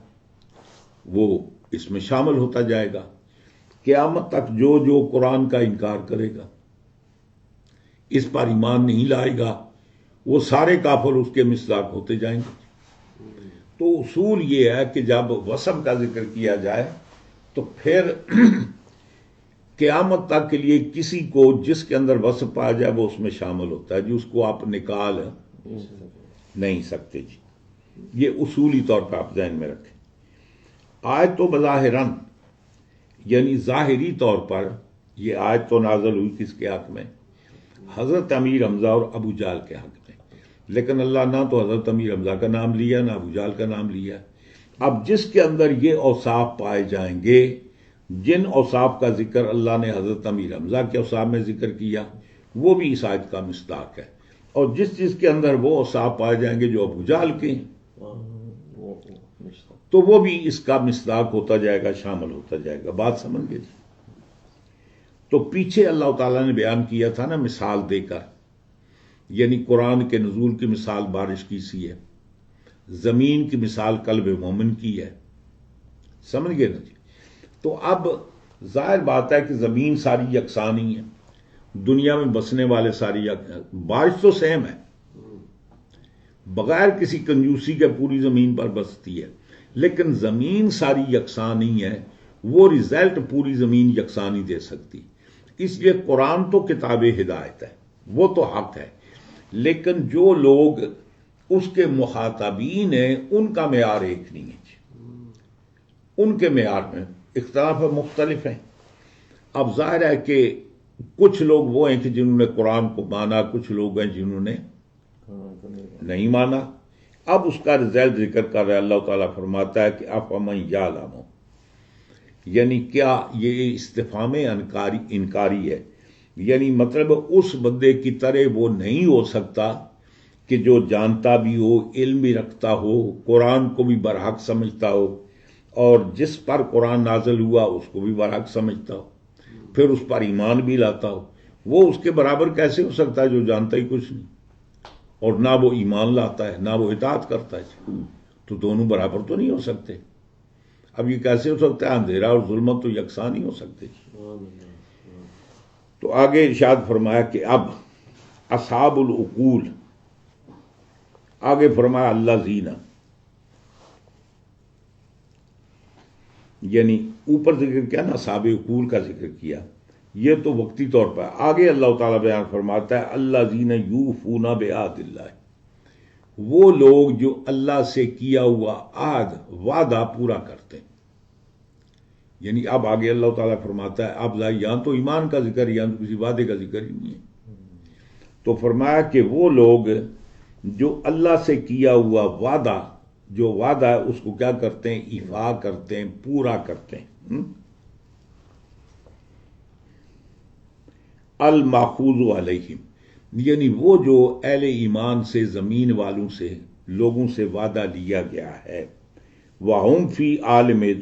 وہ اس میں شامل ہوتا جائے گا۔ قیامت تک جو جو قرآن کا انکار کرے گا، اس پر ایمان نہیں لائے گا، وہ سارے کافر اس کے مصداق ہوتے جائیں گے۔ تو اصول یہ ہے کہ جب وصف کا ذکر کیا جائے تو پھر قیامت تک کے لیے کسی کو جس کے اندر وصف پایا جائے وہ اس میں شامل ہوتا ہے جی، اس کو آپ نکال نہیں سکتے جی۔ یہ اصولی طور پر آپ ذہن میں رکھیں۔ آیت تو بظاہراً یعنی ظاہری طور پر یہ آیت تو نازل ہوئی کس کے حق میں؟ حضرت امیر حمزہ اور ابو جہل کے حق میں، لیکن اللہ نہ تو حضرت امیر حمزہ کا نام لیا نہ ابو جہل کا نام لیا۔ اب جس کے اندر یہ اوصاف پائے جائیں گے، جن اوصاف کا ذکر اللہ نے حضرت امیر حمزہ کے اوصاف میں ذکر کیا وہ بھی اس آیت کا مصداق ہے، اور جس چیز کے اندر وہ اوصاف پائے جائیں گے جو ابو جہل کے ہیں تو وہ بھی اس کا مصداق ہوتا جائے گا، شامل ہوتا جائے گا۔ بات سمجھ گئے جی؟ تو پیچھے اللہ تعالیٰ نے بیان کیا تھا نا مثال دے کر، یعنی قرآن کے نزول کی مثال بارش کی سی ہے، زمین کی مثال قلب مومن کی ہے، سمجھ گئے نا جی؟ تو اب ظاہر بات ہے کہ زمین ساری یکساں نہیں ہے، دنیا میں بسنے والے ساری بارش تو سیم ہے، بغیر کسی کنجوسی کے پوری زمین پر بستی ہے، لیکن زمین ساری یکساں نہیں ہے، وہ رزلٹ پوری زمین یکساں نہیں دے سکتی۔ اس لیے قرآن تو کتاب ہدایت ہے، وہ تو حق ہے، لیکن جو لوگ اس کے مخاطبین ہیں ان کا معیار ایک نہیں ہے، ان کے معیار میں اختلاف مختلف ہیں۔ اب ظاہر ہے کہ کچھ لوگ وہ ہیں کہ جنہوں نے قرآن کو مانا، کچھ لوگ ہیں جنہوں نے نہیں مانا۔ اب اس کا رزلٹ ذکر کر رہا ہے، اللہ تعالیٰ فرماتا ہے کہ افمن یعلم، یعنی کیا یہ استفہام انکاری ہے، یعنی مطلب اس بندے کی طرح وہ نہیں ہو سکتا کہ جو جانتا بھی ہو، علم بھی رکھتا ہو، قرآن کو بھی برحق سمجھتا ہو، اور جس پر قرآن نازل ہوا اس کو بھی برحق سمجھتا ہو۔ پھر اس پر ایمان بھی لاتا ہو، وہ اس کے برابر کیسے ہو سکتا ہے جو جانتا ہی کچھ نہیں اور نہ وہ ایمان لاتا ہے نہ وہ اطاعت کرتا ہے؟ تو دونوں برابر تو نہیں ہو سکتے۔ اب یہ کیسے ہو سکتا ہے؟ اندھیرا اور ظلمت تو یکساں نہیں ہو سکتے۔ تو آگے ارشاد فرمایا کہ اب اصحاب العقول، آگے فرمایا اللہ زینہ، یعنی اوپر ذکر کیا نا اصحاب عقول کا ذکر کیا، یہ تو وقتی طور پر۔ آگے اللہ تعالیٰ بیان فرماتا ہے اللہ زینہ یوفون بعہد اللہ، وہ لوگ جو اللہ سے کیا ہوا عہد وعدہ پورا کرتے ہیں۔ یعنی اب آگے اللہ تعالیٰ فرماتا ہے اب یہاں تو ایمان کا ذکر، یہاں تو کسی وعدے کا ذکر ہی نہیں ہے۔ تو فرمایا کہ وہ لوگ جو اللہ سے کیا ہوا وعدہ، جو وعدہ ہے اس کو کیا کرتے ہیں؟ ایفا کرتے ہیں، پورا کرتے ہیں۔ الماخوذ علیہم، یعنی وہ جو اہل ایمان سے، زمین والوں سے، لوگوں سے وعدہ لیا گیا ہے، وَهُمْ فِي عَالِمِ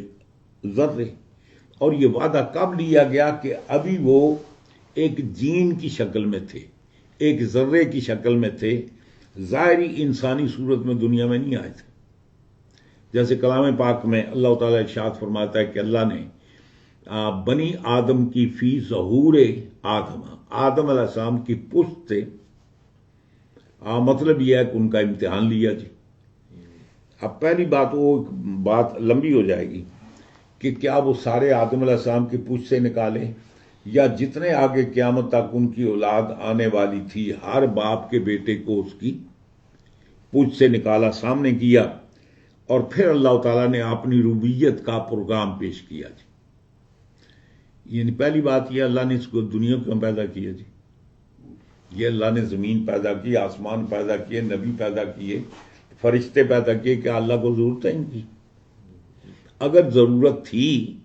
ذرے، اور یہ وعدہ کب لیا گیا؟ کہ ابھی وہ ایک جین کی شکل میں تھے، ایک ذرے کی شکل میں تھے، ظاہری انسانی صورت میں دنیا میں نہیں آئے تھے۔ جیسے کلام پاک میں اللہ تعالیٰ ارشاد فرماتا ہے کہ اللہ نے بنی آدم کی فی ظہور آدم، آدم علیہ السلام کی پشت سے، مطلب یہ ہے کہ ان کا امتحان لیا جی۔ اب پہلی بات، وہ بات لمبی ہو جائے گی کہ کیا وہ سارے آدم علیہ السلام کی پشت سے نکالے، یا جتنے آگے قیامت تک ان کی اولاد آنے والی تھی ہر باپ کے بیٹے کو اس کی پشت سے نکالا، سامنے کیا، اور پھر اللہ تعالیٰ نے اپنی ربوبیت کا پروگرام پیش کیا جی۔ یعنی پہلی بات یہ، اللہ نے اس کو دنیا کیوں پیدا کیا جی؟ یہ اللہ نے زمین پیدا کی، آسمان پیدا کیے، نبی پیدا کیے، فرشتے پیدا کیے، کیا اللہ کو ضرورت ہے ان کی؟ اگر ضرورت تھی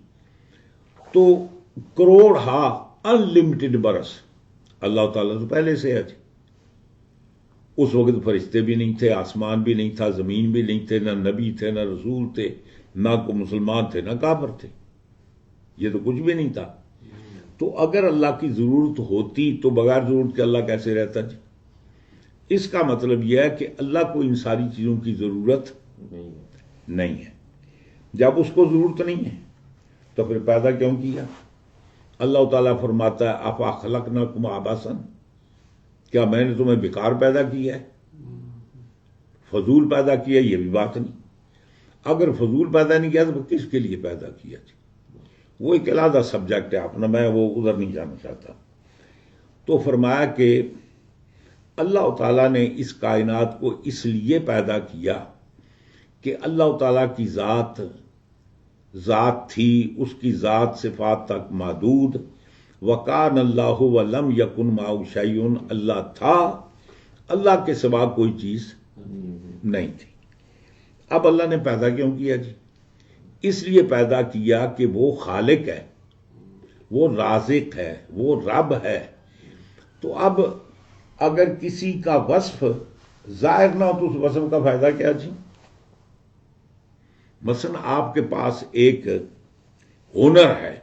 تو کروڑ ان لمیٹڈ برس اللہ تعالیٰ تو پہلے سے ہے جی۔ اس وقت فرشتے بھی نہیں تھے، آسمان بھی نہیں تھا، زمین بھی نہیں تھے، نہ نبی تھے، نہ رسول تھے، نہ کوئی مسلمان تھے، نہ کافر تھے، یہ تو کچھ بھی نہیں تھا۔ تو اگر اللہ کی ضرورت ہوتی تو بغیر ضرورت کے اللہ کیسے رہتا جی؟ اس کا مطلب یہ ہے کہ اللہ کو ان ساری چیزوں کی ضرورت نہیں ہے۔ جب اس کو ضرورت نہیں ہے تو پھر پیدا کیوں کیا؟ اللہ تعالیٰ فرماتا ہے افا خلقناکم عبثا، کیا میں نے تمہیں بیکار پیدا کیا ہے، فضول پیدا کیا؟ یہ بھی بات نہیں۔ اگر فضول پیدا نہیں کیا تو کس کے لیے پیدا کیا جی؟ وہ ایک علیحدہ سبجیکٹ ہے اپنا، میں وہ ادھر نہیں جانا چاہتا۔ تو فرمایا کہ اللہ تعالیٰ نے اس کائنات کو اس لیے پیدا کیا کہ اللہ تعالیٰ کی ذات تھی، اس کی ذات صفات تک محدود، وَكَانَ اللَّهُ وَلَمْ يَكُنْ مَعَهُ شَيْءٌ، اللہ تھا، اللہ کے سوا کوئی چیز نہیں تھی۔ اب اللہ نے پیدا کیوں کیا جی؟ اس لیے پیدا کیا کہ وہ خالق ہے، وہ رازق ہے، وہ رب ہے۔ تو اب اگر کسی کا وصف ظاہر نہ ہو تو اس وصف کا فائدہ کیا جی؟ مثلا آپ کے پاس ایک ہنر ہے،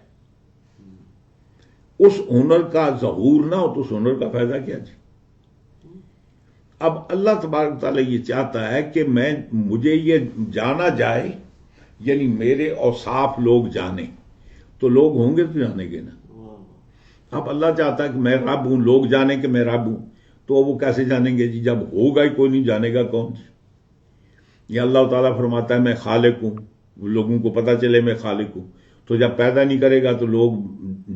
اس ہنر کا ظہور نہ ہو تو اس ہنر کا فائدہ کیا جی؟ اب اللہ تبارک تعالیٰ یہ چاہتا ہے کہ مجھے یہ جانا جائے، یعنی میرے اوصاف لوگ جانیں، تو لوگ ہوں گے تو جانیں گے نا۔ اب اللہ چاہتا ہے کہ میں رب ہوں، لوگ جانیں کہ میں رب ہوں، تو وہ کیسے جانیں گے جی؟ جب ہوگا ہی کوئی نہیں، جانے گا کون جی؟ یا اللہ تعالیٰ فرماتا ہے میں خالق ہوں، لوگوں کو پتہ چلے میں خالق ہوں، تو جب پیدا نہیں کرے گا تو لوگ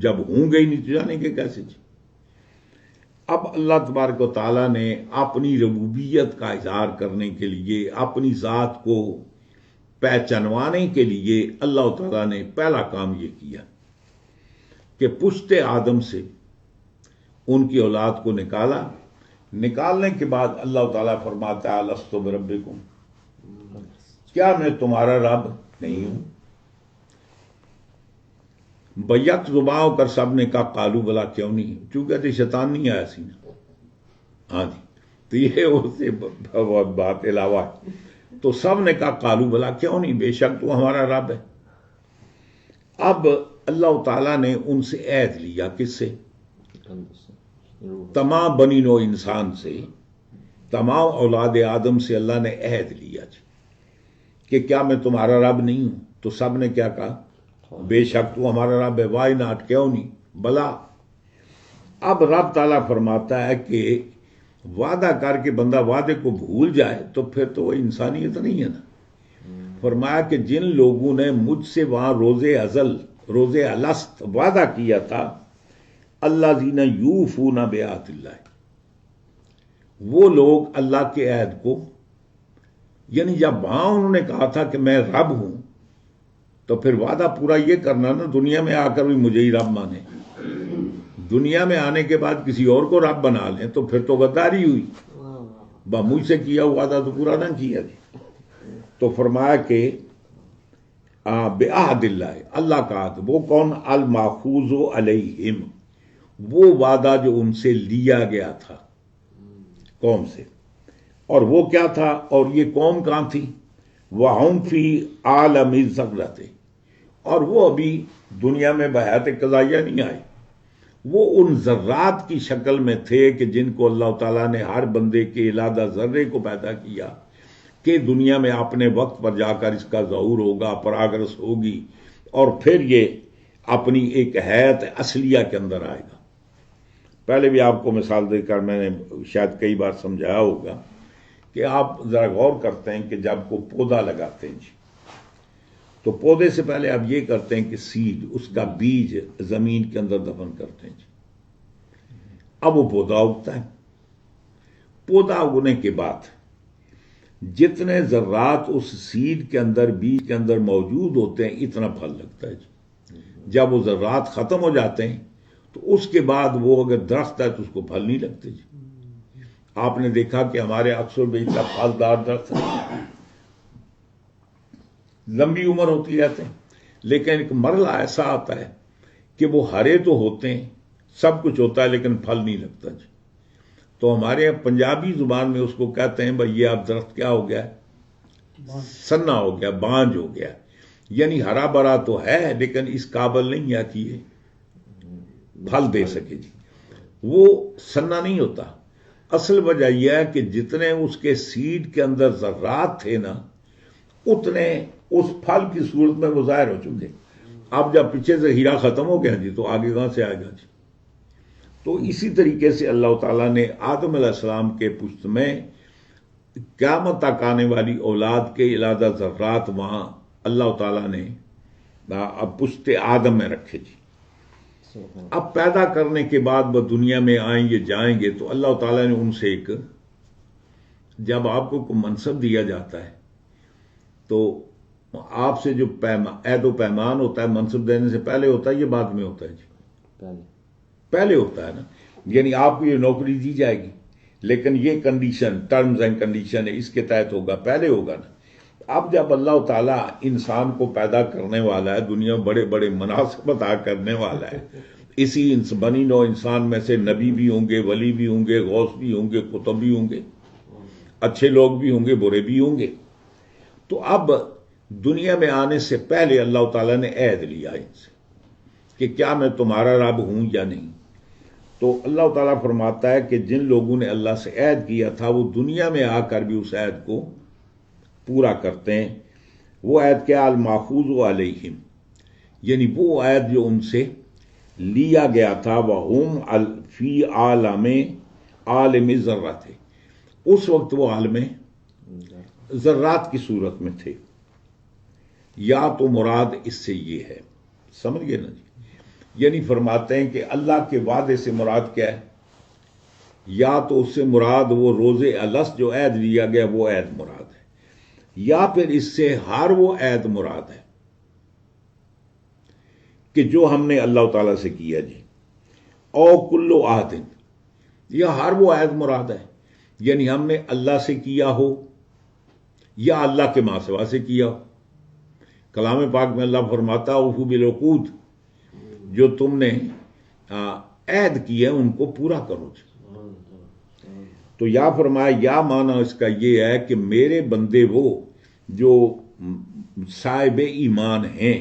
جب ہوں گے ہی نہیں تو جانیں گے کیسے جی؟ اب اللہ تبارک و تعالیٰ نے اپنی ربوبیت کا اظہار کرنے کے لیے، اپنی ذات کو پہچانوانے کے لیے اللہ تعالیٰ نے پہلا کام یہ کیا کہ پشت آدم سے ان کی اولاد کو نکالا۔ نکالنے کے بعد اللہ تعالیٰ فرماتا ہے الست بربکم، کیا میں تمہارا رب نہیں ہوں؟ بیک زباں ہو کر سب نے کہا قالو بلا، کیوں نہیں؟ چونکہ تو شیطان نہیں آیا سی نا، ہاں جی، تو یہ اس سے بات علاوہ ہے۔ تو سب نے کہا قالو بلا، کیوں نہیں، بے شک تو ہمارا رب ہے۔ اب اللہ تعالیٰ نے ان سے عہد لیا، کس سے؟ تمام بنی نوع انسان سے، تمام اولاد آدم سے اللہ نے عہد لیا جی کہ کیا میں تمہارا رب نہیں ہوں؟ تو سب نے کیا کہا؟ بے شک تو ہمارا رب ہے، وائی ناٹ، کیوں نہیں، بلا۔ اب رب تعالیٰ فرماتا ہے کہ وعدہ کر کے بندہ وعدے کو بھول جائے تو پھر تو وہ انسانیت نہیں ہے نا۔ فرمایا کہ جن لوگوں نے مجھ سے وہاں روز الست وعدہ کیا تھا، اللہ زین یوفون بعہد اللہ، وہ لوگ اللہ کے عہد کو، یعنی جب وہاں انہوں نے کہا تھا کہ میں رب ہوں تو پھر وعدہ پورا یہ کرنا نا، دنیا میں آ کر بھی مجھے ہی رب مانے، دنیا میں آنے کے بعد کسی اور کو رب بنا لیں تو پھر تو غداری ہوئی، مجھ سے کیا ہوا وعدہ تو پورا نہ کیا جی۔ تو فرمایا کہ بعہد اللہ، اللہ کا عہد، وہ کون؟ الماخوذ علیہم، وہ وعدہ جو ان سے لیا گیا تھا قوم سے، اور وہ کیا تھا؟ اور یہ قوم کہاں تھی؟ وَهُمْ فِي عَالَمِ الذَّرَّةِ، اور وہ ابھی دنیا میں بحیات قضائیہ نہیں آئے، وہ ان ذرات کی شکل میں تھے کہ جن کو اللہ تعالیٰ نے ہر بندے کے علادہ ذرے کو پیدا کیا کہ دنیا میں اپنے وقت پر جا کر اس کا ظہور ہوگا، پراگرس ہوگی، اور پھر یہ اپنی ایک حیات اصلیہ کے اندر آئے گا۔ پہلے بھی آپ کو مثال دے کر میں نے شاید کئی بار سمجھایا ہوگا کہ آپ ذرا غور کرتے ہیں کہ جب کو پودا لگاتے ہیں جی، تو پودے سے پہلے آپ یہ کرتے ہیں کہ سیڈ، اس کا بیج زمین کے اندر دفن کرتے ہیں جی، اب وہ پودا اگتا ہے، پودا اگنے کے بعد جتنے ذرات اس سیڈ کے اندر، بیج کے اندر موجود ہوتے ہیں، اتنا پھل لگتا ہے جی۔ جب وہ ذرات ختم ہو جاتے ہیں تو اس کے بعد وہ اگر درخت ہے تو اس کو پھل نہیں لگتے جی۔ آپ نے دیکھا کہ ہمارے اکثر بیچتا پھلدار درخت لمبی عمر ہوتی رہتے ہیں، لیکن ایک مرحلہ ایسا آتا ہے کہ وہ ہرے تو ہوتے ہیں، سب کچھ ہوتا ہے لیکن پھل نہیں لگتا جی۔ تو ہمارے پنجابی زبان میں اس کو کہتے ہیں بھائی یہ اب درخت کیا ہو گیا ہے؟ سنا ہو گیا، بانج ہو گیا، یعنی ہرا بھرا تو ہے لیکن اس قابل نہیں ہے کہ یہ پھل دے سکے جی، وہ سنا نہیں ہوتا۔ اصل وجہ یہ ہے کہ جتنے اس کے سیڈ کے اندر ذرات تھے نا، اتنے اس پھل کی صورت میں وہ ظاہر ہو چکے۔ اب جب پیچھے سے ہیرا ختم ہو گیا جی تو آگے کہاں سے آئے گا جی۔ تو اسی طریقے سے اللہ تعالیٰ نے آدم علیہ السلام کے پشت میں قیامت تک آنے والی اولاد کے علادہ ذرات وہاں اللہ تعالیٰ نے اب پشت آدم میں رکھے جی۔ اب پیدا کرنے کے بعد وہ دنیا میں آئیں گے جائیں گے تو اللہ تعالیٰ نے ان سے ایک، جب آپ کو کوئی منصب دیا جاتا ہے تو آپ سے جو عہد و پیمان ہوتا ہے منصب دینے سے پہلے ہوتا ہے یہ بعد میں ہوتا ہے جی؟ پہلے ہوتا ہے نا، یعنی آپ کو یہ نوکری دی جائے گی لیکن یہ کنڈیشن، ٹرمز اینڈ کنڈیشن ہے، اس کے تحت ہوگا، پہلے ہوگا نا۔ اب جب اللہ تعالیٰ انسان کو پیدا کرنے والا ہے، دنیا میں بڑے بڑے مناصب عطا کرنے والا ہے، اسی بنی نوع انسان میں سے نبی بھی ہوں گے، ولی بھی ہوں گے، غوث بھی ہوں گے، قطب بھی ہوں گے، اچھے لوگ بھی ہوں گے، برے بھی ہوں گے، تو اب دنیا میں آنے سے پہلے اللہ تعالیٰ نے عہد لیا ان سے کہ کیا میں تمہارا رب ہوں یا نہیں۔ تو اللہ تعالیٰ فرماتا ہے کہ جن لوگوں نے اللہ سے عہد کیا تھا وہ دنیا میں آ کر بھی اس عہد کو پورا کرتے ہیں۔ وہ عہد کیا؟ الماخوذ علیہم، یعنی وہ عہد جو ان سے لیا گیا تھا، وَهُمْ فِي عالم ذرہ تھے، اس وقت وہ عالم ذرات کی صورت میں تھے۔ یا تو مراد اس سے یہ ہے، سمجھ گئے نا جی، یعنی فرماتے ہیں کہ اللہ کے وعدے سے مراد کیا ہے؟ یا تو اس سے مراد وہ روز الست جو عہد لیا گیا وہ عہد مراد ہے، یا پھر اس سے ہر وہ عہد مراد ہے کہ جو ہم نے اللہ تعالیٰ سے کیا جی، او کلو عہد، یا ہر وہ عہد مراد ہے، یعنی ہم نے اللہ سے کیا ہو یا اللہ کے ماں سوا سے کیا ہو۔ کلام پاک میں اللہ فرماتا اوفوا بالعقود، جو تم نے عہد کیا ان کو پورا کرو جی۔ تو یا فرمایا، یا معنی اس کا یہ ہے کہ میرے بندے وہ جو صاحب ایمان ہیں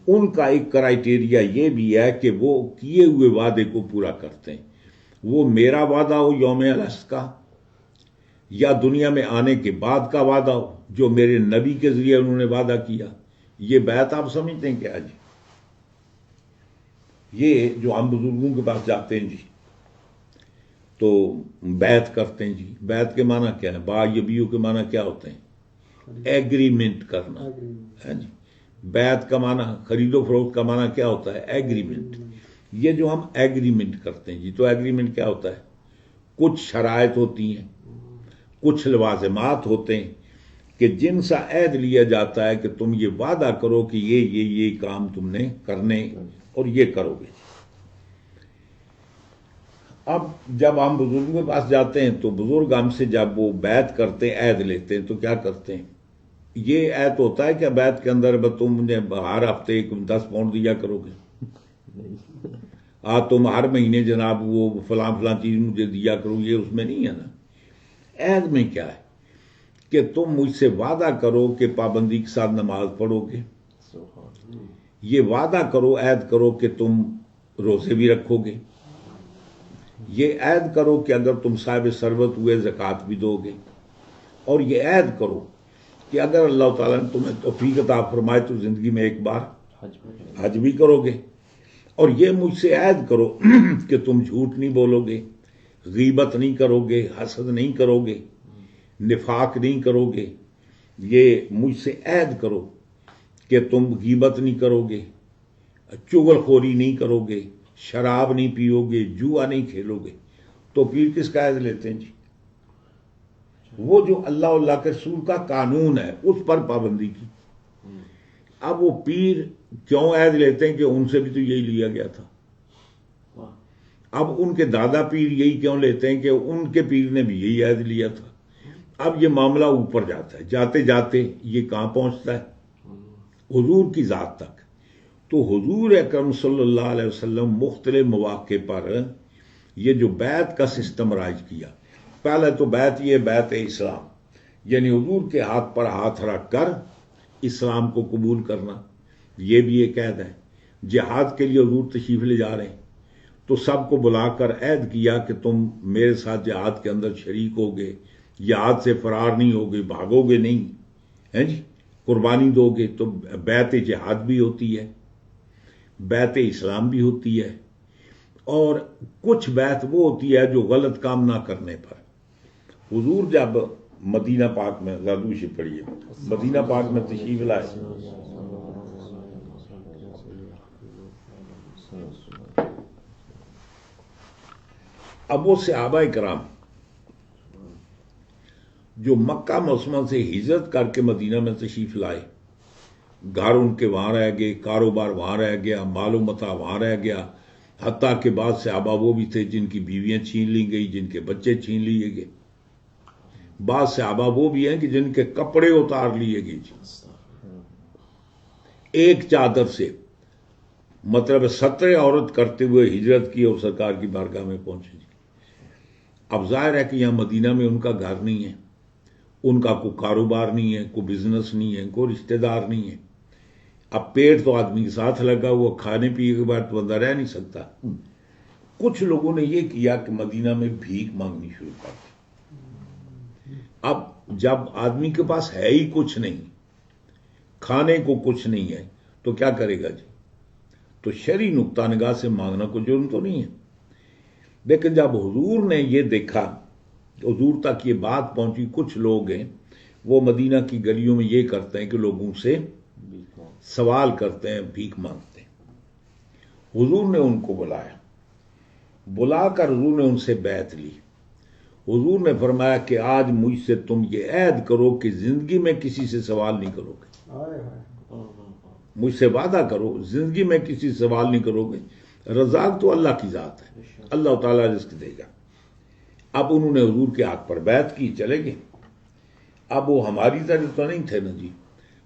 ان کا ایک کرائٹیریا یہ بھی ہے کہ وہ کیے ہوئے وعدے کو پورا کرتے ہیں. وہ میرا وعدہ ہو یوم الحشر کا، یا دنیا میں آنے کے بعد کا وعدہ ہو جو میرے نبی کے ذریعے انہوں نے وعدہ کیا. یہ بیعت آپ سمجھتے ہیں کیا جی؟ یہ جو ہم بزرگوں کے پاس جاتے ہیں جی تو بیعت کرتے ہیں جی. بیعت کے معنی کیا ہے؟ با یبیو کے معنی کیا ہوتے ہیں؟ ایگریمنٹ کرنا ہے جی. بیعت کا معنی، خرید و فروخت کا معنی کیا ہوتا ہے؟ ایگریمنٹ. یہ جو ہم ایگریمنٹ کرتے ہیں جی، تو ایگریمنٹ کیا ہوتا ہے؟ کچھ شرائط ہوتی ہیں، کچھ لوازمات ہوتے ہیں کہ جن سے عہد لیا جاتا ہے کہ تم یہ وعدہ کرو کہ یہ کام تم نے کرنے اور یہ کرو گے. اب جب ہم بزرگوں کے پاس جاتے ہیں تو بزرگ ہم سے جب وہ بیعت کرتے ہیں، عہد لیتے ہیں، تو کیا کرتے ہیں؟ یہ عہد ہوتا ہے کہ بیعت کے اندر تم مجھے ہر ہفتے 10 پاؤنڈ دیا کرو گے، تم ہر مہینے جناب وہ فلاں چیز مجھے دیا کرو، یہ اس میں نہیں ہے نا. عہد میں کیا ہے کہ تم مجھ سے وعدہ کرو کہ پابندی کے ساتھ نماز پڑھو گے، یہ وعدہ کرو، عہد کرو کہ تم روزے بھی رکھو گے، یہ عہد کرو کہ اگر تم صاحب ثروت ہوئے زکوٰۃ بھی دو گے، اور یہ عہد کرو کہ اگر اللہ تعالیٰ نے تمہیں توفیق عطا فرمائے تو زندگی میں ایک بار حج بھی کرو گے. اور یہ مجھ سے عہد کرو کہ تم جھوٹ نہیں بولو گے، غیبت نہیں کرو گے، حسد نہیں کرو گے، نفاق نہیں کرو گے. یہ مجھ سے عہد کرو کہ تم غیبت نہیں کرو گے، چغل خوری نہیں کرو گے، شراب نہیں پیو گے، جوا نہیں کھیلو گے. تو پیر کس کا عہد لیتے ہیں جی؟ وہ جو اللہ کے رسول کا قانون ہے اس پر پابندی کی. اب وہ پیر کیوں عہد لیتے ہیں کہ ان سے بھی تو یہی لیا گیا تھا. اب ان کے دادا پیر یہی کیوں لیتے ہیں کہ ان کے پیر نے بھی یہی عہد لیا تھا. اب یہ معاملہ اوپر جاتا ہے، جاتے جاتے یہ کہاں پہنچتا ہے؟ حضور کی ذات تک. تو حضور اکرم صلی اللہ علیہ وسلم مختلف مواقع پر یہ جو بیعت کا سسٹم رائج کیا. پہلے تو بیعت یہ بیعت اسلام، یعنی حضور کے ہاتھ پر ہاتھ رکھ کر اسلام کو قبول کرنا، یہ بھی ایک عہد ہے. جہاد کے لیے حضور تشریف لے جا رہے ہیں تو سب کو بلا کر عہد کیا کہ تم میرے ساتھ جہاد کے اندر شریک ہوگے، جہاد سے فرار نہیں ہوگے، بھاگو گے نہیں، ہے جی، قربانی دو گے. تو بیعت جہاد بھی ہوتی ہے، بیعت اسلام بھی ہوتی ہے، اور کچھ بیعت وہ ہوتی ہے جو غلط کام نہ کرنے پر. حضور جب مدینہ پاک میں، زادوشی پڑھیے، مدینہ پاک میں تشریف لائے، اب وہ صحابہ کرام جو مکہ معظمہ سے ہجرت کر کے مدینہ میں تشریف لائے، گھر ان کے وہاں رہ گئے، کاروبار وہاں رہ گیا، مال و متاع وہاں رہ گیا، حتیٰ کہ بعض صحابہ وہ بھی تھے جن کی بیویاں چھین لی گئی، جن کے بچے چھین لیے گئے. بعض صحابہ وہ بھی ہیں کہ جن کے کپڑے اتار لیے گئے جی. ایک چادر سے مطلب 17 عورت کرتے ہوئے ہجرت کی اور سرکار کی بارگاہ میں پہنچے جی. اب ظاہر ہے کہ یہاں مدینہ میں ان کا گھر نہیں ہے، ان کا کوئی کاروبار نہیں ہے، کوئی بزنس نہیں ہے، کوئی رشتہ دار نہیں ہے. اب پیٹ تو آدمی کے ساتھ لگا ہوا، کھانے پینے کے بعد تو بندہ رہ نہیں سکتا. کچھ لوگوں نے یہ کیا کہ مدینہ میں بھیک مانگنی شروع کر دی. اب جب آدمی کے پاس ہے ہی کچھ نہیں، کھانے کو کچھ نہیں ہے، تو کیا کرے گا جی؟ تو شرعی نقطہ نگاہ سے مانگنا کوئی جرم تو نہیں ہے. لیکن جب حضور نے یہ دیکھا، حضور تک یہ بات پہنچی، کچھ لوگ ہیں وہ مدینہ کی گلیوں میں یہ کرتے ہیں کہ لوگوں سے سوال کرتے ہیں، بھیک مانگتے ہیں. حضور نے ان کو بلایا، بلا کر حضور نے ان سے بیعت لی. حضور نے فرمایا کہ آج مجھ سے تم یہ عہد کرو کہ زندگی میں کسی سے سوال نہیں کرو گے، مجھ سے وعدہ کرو زندگی میں کسی سے سوال نہیں کرو گے. رزاق تو اللہ کی ذات ہے، اللہ تعالیٰ رزق دے گا. اب انہوں نے حضور کے ہاتھ پر بیعت کی، چلے گئے. اب وہ ہماری طرح تو نہیں تھے نا جی،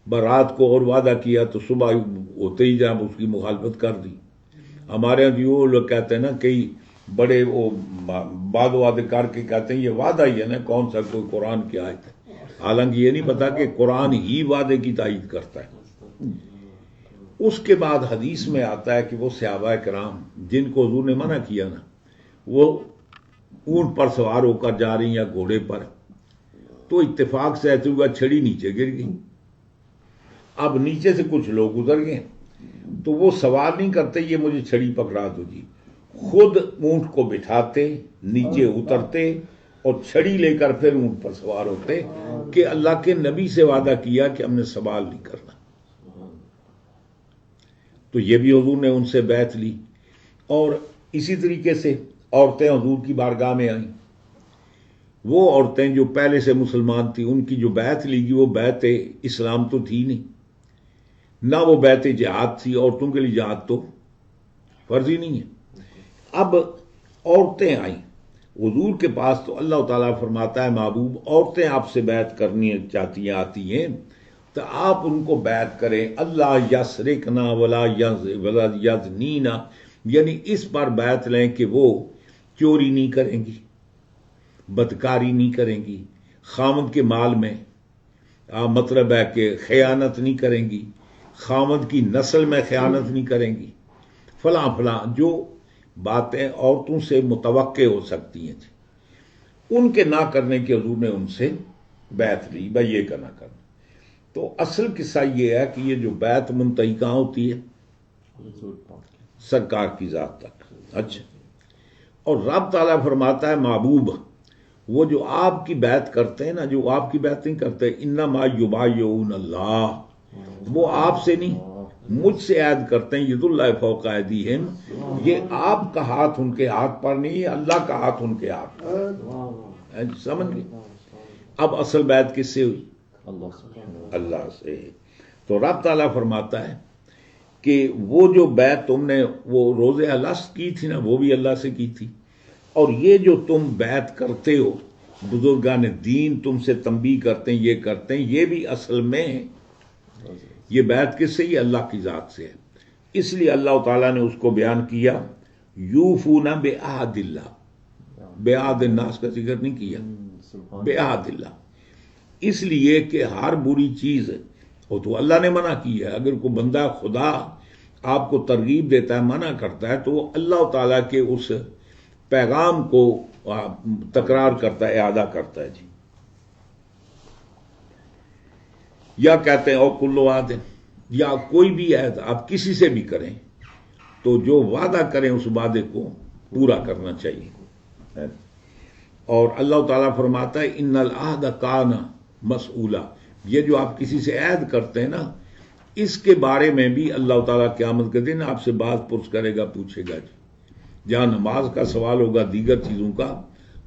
رات کو اور وعدہ کیا تو صبح ہوتے ہی جب اس کی مخالفت کر دی. ہمارے یہاں وہ لوگ کہتے ہیں نا، کئی بڑے وہ بعد وعدے کر کے کہتے ہیں یہ وعدہ ہی ہے نا، کون سا کوئی قرآن کی آیت ہے، حالانکہ یہ نہیں پتا کہ قرآن ہی وعدے کی تائید کرتا ہے. اس کے بعد حدیث میں آتا ہے کہ وہ صحابہ کرام جن کو حضور نے منع کیا نا، وہ اونٹ پر سوار ہو کر جا رہی ہیں یا گھوڑے پر، تو اتفاق سے ایسے ہوا چھڑی نیچے گر گئی. اب نیچے سے کچھ لوگ گزر گئے تو وہ سوال نہیں کرتے یہ مجھے چھڑی پکڑا دو جی، خود اونٹ کو بٹھاتے، نیچے اترتے اور چھڑی لے کر پھر اونٹ پر سوار ہوتے کہ اللہ کے نبی سے وعدہ کیا کہ ہم نے سوال نہیں کرنا. تو یہ بھی حضور نے ان سے بیعت لی. اور اسی طریقے سے عورتیں حضور کی بارگاہ میں آئیں. وہ عورتیں جو پہلے سے مسلمان تھیں، ان کی جو بیعت لی گئی وہ بیعت اسلام تو تھی نہیں، نہ وہ بیعت جہاد تھی. عورتوں کے لیے جہاد تو فرض ہی نہیں ہے. اب عورتیں آئیں حضور کے پاس تو اللہ تعالیٰ فرماتا ہے محبوب عورتیں آپ سے بیعت کرنی چاہتی ہیں، آتی ہیں تو آپ ان کو بیعت کریں اللہ یسرکنا ولا یزنینا، یعنی اس پر بیعت لیں کہ وہ چوری نہیں کریں گی، بدکاری نہیں کریں گی، خامد کے مال میں مطلب ہے کہ خیانت نہیں کریں گی، خامد کی نسل میں خیانت نہیں کریں گی، فلاں فلاں جو باتیں عورتوں سے متوقع ہو سکتی ہیں ان کے نہ کرنے کے حضور نے ان سے بیعت لی بھائی یہ کرنا کرنا. تو اصل قصہ یہ ہے کہ یہ جو بیعت منتہی کہاں ہوتی ہے؟ سرکار کی ذات تک. اچھا، اور رب تعالیٰ فرماتا ہے محبوب وہ جو آپ کی بیعت کرتے ہیں نا، جو آپ کی بیعت نہیں کرتے، انما یبایعون اللہ، وہ آپ سے نہیں مجھ سے عہد کرتے ہیں، ید اللہ فوق ایدیہم، یہ آپ کا ہاتھ ان کے ہاتھ پر نہیں ہے، اللہ کا ہاتھ ان کے ہاتھ پر. سمجھ گئے؟ اب اصل بیعت کس سے ہوئی؟ اللہ سے. تو رب تعالیٰ فرماتا ہے کہ وہ جو بیعت تم نے وہ روز الست کی تھی نا، وہ بھی اللہ سے کی تھی، اور یہ جو تم بیعت کرتے ہو بزرگان دین تم سے تنبیہ کرتے ہیں، یہ کرتے ہیں، یہ بھی اصل میں یہ بیعت کس سے؟ یہ اللہ کی ذات سے ہے. اس لیے اللہ تعالیٰ نے اس کو بیان کیا یوفون بعہد اللہ، بعہد الناس کا ذکر نہیں کیا، بعہد اللہ، اس لیے کہ ہر بری چیز وہ تو اللہ نے منع کی ہے. اگر کوئی بندہ خدا آپ کو ترغیب دیتا ہے، منع کرتا ہے، تو وہ اللہ تعالیٰ کے اس پیغام کو تکرار کرتا ہے، اعادہ کرتا ہے. جی، یا کہتے ہیں او کل وعد، یا کوئی بھی عہد آپ کسی سے بھی کریں تو جو وعدہ کریں اس وعدے کو پورا کرنا چاہیے. اور اللہ تعالیٰ فرماتا ہے ان العہد کان مسئولا، یہ جو آپ کسی سے عہد کرتے ہیں نا، اس کے بارے میں بھی اللہ تعالیٰ قیامت کے دن آپ سے بات پرس کرے گا، پوچھے گا. جی، جہاں نماز کا سوال ہوگا، دیگر چیزوں کا،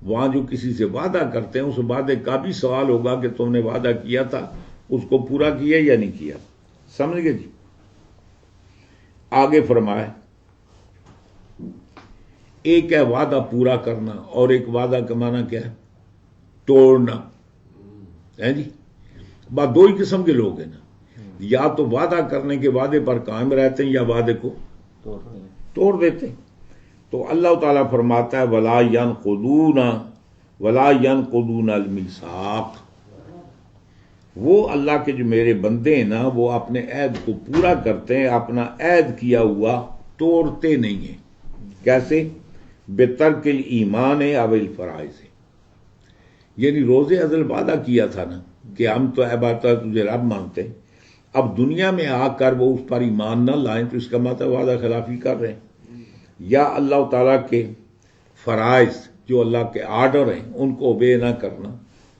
وہاں جو کسی سے وعدہ کرتے ہیں اس وعدے کا بھی سوال ہوگا کہ تم نے وعدہ کیا تھا اس کو پورا کیا یا نہیں کیا. سمجھ گئے جی؟ آگے فرمائے ایک ہے وعدہ پورا کرنا اور ایک وعدہ کا معنی کیا ہے؟ توڑنا ہے. جی، بات دو ہی قسم کے لوگ ہیں نا، یا تو وعدہ کرنے کے وعدے پر قائم رہتے ہیں یا وعدے کو توڑ دیتے ہیں. تو اللہ تعالیٰ فرماتا ہے ولا ينقضون المیثاق، وہ اللہ کے جو میرے بندے ہیں نا وہ اپنے عہد کو پورا کرتے ہیں، اپنا عہد کیا ہوا توڑتے نہیں ہیں. کیسے؟ بترک الایمان او الفرائض، یعنی روز ازل وعدہ کیا تھا نا کہ ہم تو عبادت تجھے رب مانتے ہیں، اب دنیا میں آ کر وہ اس پر ایمان نہ لائیں تو اس کا مطلب وعدہ خلافی کر رہے ہیں. یا اللہ تعالیٰ کے فرائض جو اللہ کے آرڈر ہیں ان کو اوبے نہ کرنا،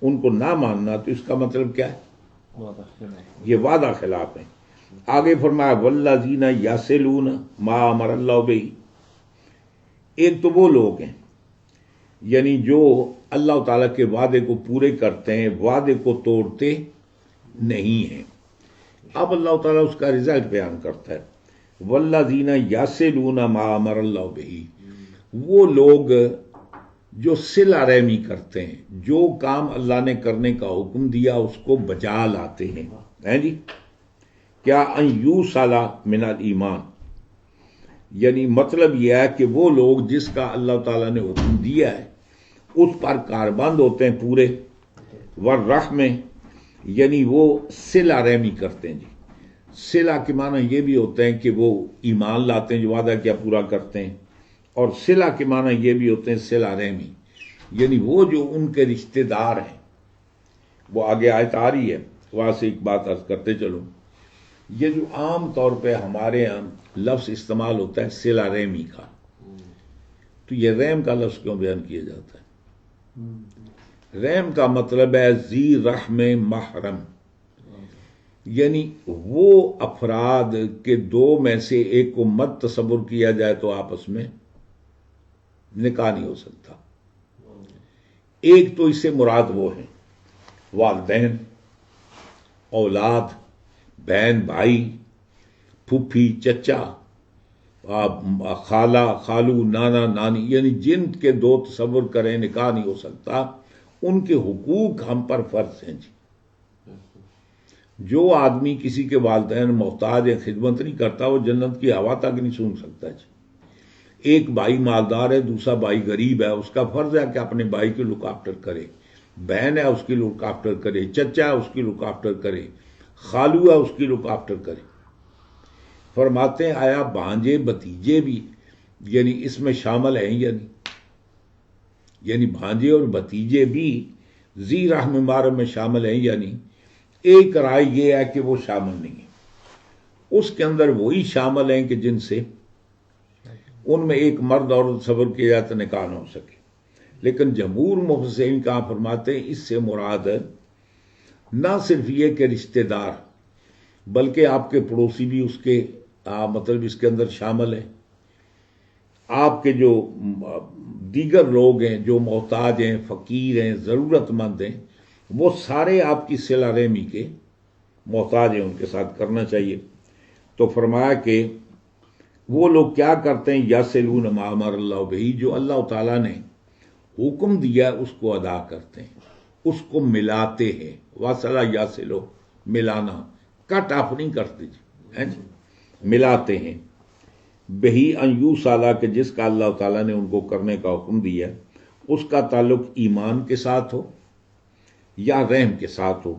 ان کو نہ ماننا، تو اس کا مطلب کیا ہے؟ یہ وعدہ خلاف ہے. آگے فرمایا والذین یصلون ما امر اللہ بہ، ایک تو وہ لوگ ہیں یعنی جو اللہ تعالیٰ کے وعدے کو پورے کرتے ہیں، وعدے کو توڑتے نہیں ہیں. اب اللہ تعالیٰ اس کا رزلٹ بیان کرتا ہے والذین یصلون ما امر اللہ بہ، وہ لوگ جو صلہ رحمی کرتے ہیں، جو کام اللہ نے کرنے کا حکم دیا اس کو بجا لاتے ہیں. جی، کیا ان یوصل من الایمان، یعنی مطلب یہ ہے کہ وہ لوگ جس کا اللہ تعالیٰ نے حکم دیا ہے اس پر کاربند ہوتے ہیں پورے، والرحم، یعنی وہ صلہ رحمی کرتے ہیں. جی، صلہ کے معنی یہ بھی ہوتے ہیں کہ وہ ایمان لاتے ہیں، جو وعدہ کیا پورا کرتے ہیں، اور صلہ کے معنی یہ بھی ہوتے ہیں صلہ رحمی، یعنی وہ جو ان کے رشتہ دار ہیں۔ وہ آگے آیت آ رہی ہے، وہاں سے ایک بات عرض کرتے چلو، یہ جو عام طور پہ ہمارے یہاں لفظ استعمال ہوتا ہے صلہ رحمی کا، تو یہ رحم کا لفظ کیوں بیان کیا جاتا ہے؟ رحم کا مطلب ہے ذی رحم محرم، یعنی وہ افراد کے دو میں سے ایک کو مت تصور کیا جائے تو آپس میں نکاح نہیں ہو سکتا۔ ایک تو اس سے مراد وہ ہیں والدین، اولاد، بہن بھائی، پھوپھی چچا، خالہ خالو، نانا نانی، یعنی جن کے دو تصور کریں نکاح نہیں ہو سکتا، ان کے حقوق ہم پر فرض ہیں جی۔ جو آدمی کسی کے والدین محتاج ہے، خدمت نہیں کرتا، وہ جنت کی ہوا تک نہیں سونگھ سکتا جی۔ ایک بھائی مالدار ہے، دوسرا بھائی غریب ہے، اس کا فرض ہے کہ اپنے بھائی کی لک آفٹر کرے، بہن ہے اس کی لک آفٹر کرے، چچا ہے اس کی لک آفٹر کرے، خالو ہے اس کی لک آفٹر کرے۔ فرماتے ہیں آیا بھانجے بھتیجے بھی یعنی اس میں شامل ہیں یا نہیں؟ یعنی بھانجے اور بھتیجے بھی ذی رحم محرم میں شامل ہیں یا نہیں؟ ایک رائے یہ ہے کہ وہ شامل نہیں ہے، اس کے اندر وہی شامل ہیں کہ جن سے ان میں ایک مرد عورت تصور کیا جائے تو نکاح نہ ہو سکے۔ لیکن جمہور مفسرین کہاں فرماتے ہیں اس سے مراد ہے نہ صرف یہ کہ رشتہ دار، بلکہ آپ کے پڑوسی بھی اس کے مطلب اس کے اندر شامل ہیں، آپ کے جو دیگر لوگ ہیں جو محتاج ہیں، فقیر ہیں، ضرورت مند ہیں، وہ سارے آپ کی صلہ رحمی کے محتاج ہیں، ان کے ساتھ کرنا چاہیے۔ تو فرمایا کہ وہ لوگ کیا کرتے ہیں یصلون ما امر اللہ بہ، جو اللہ تعالیٰ نے حکم دیا اس کو ادا کرتے ہیں، اس کو ملاتے ہیں۔ وصلہ یصلو، ملانا، کٹ آف نہیں کرتے جی، ملاتے ہیں۔ بہی ان یوصلا، کہ جس کا اللہ تعالیٰ نے ان کو کرنے کا حکم دیا اس کا تعلق ایمان کے ساتھ ہو یا رحم کے ساتھ ہو،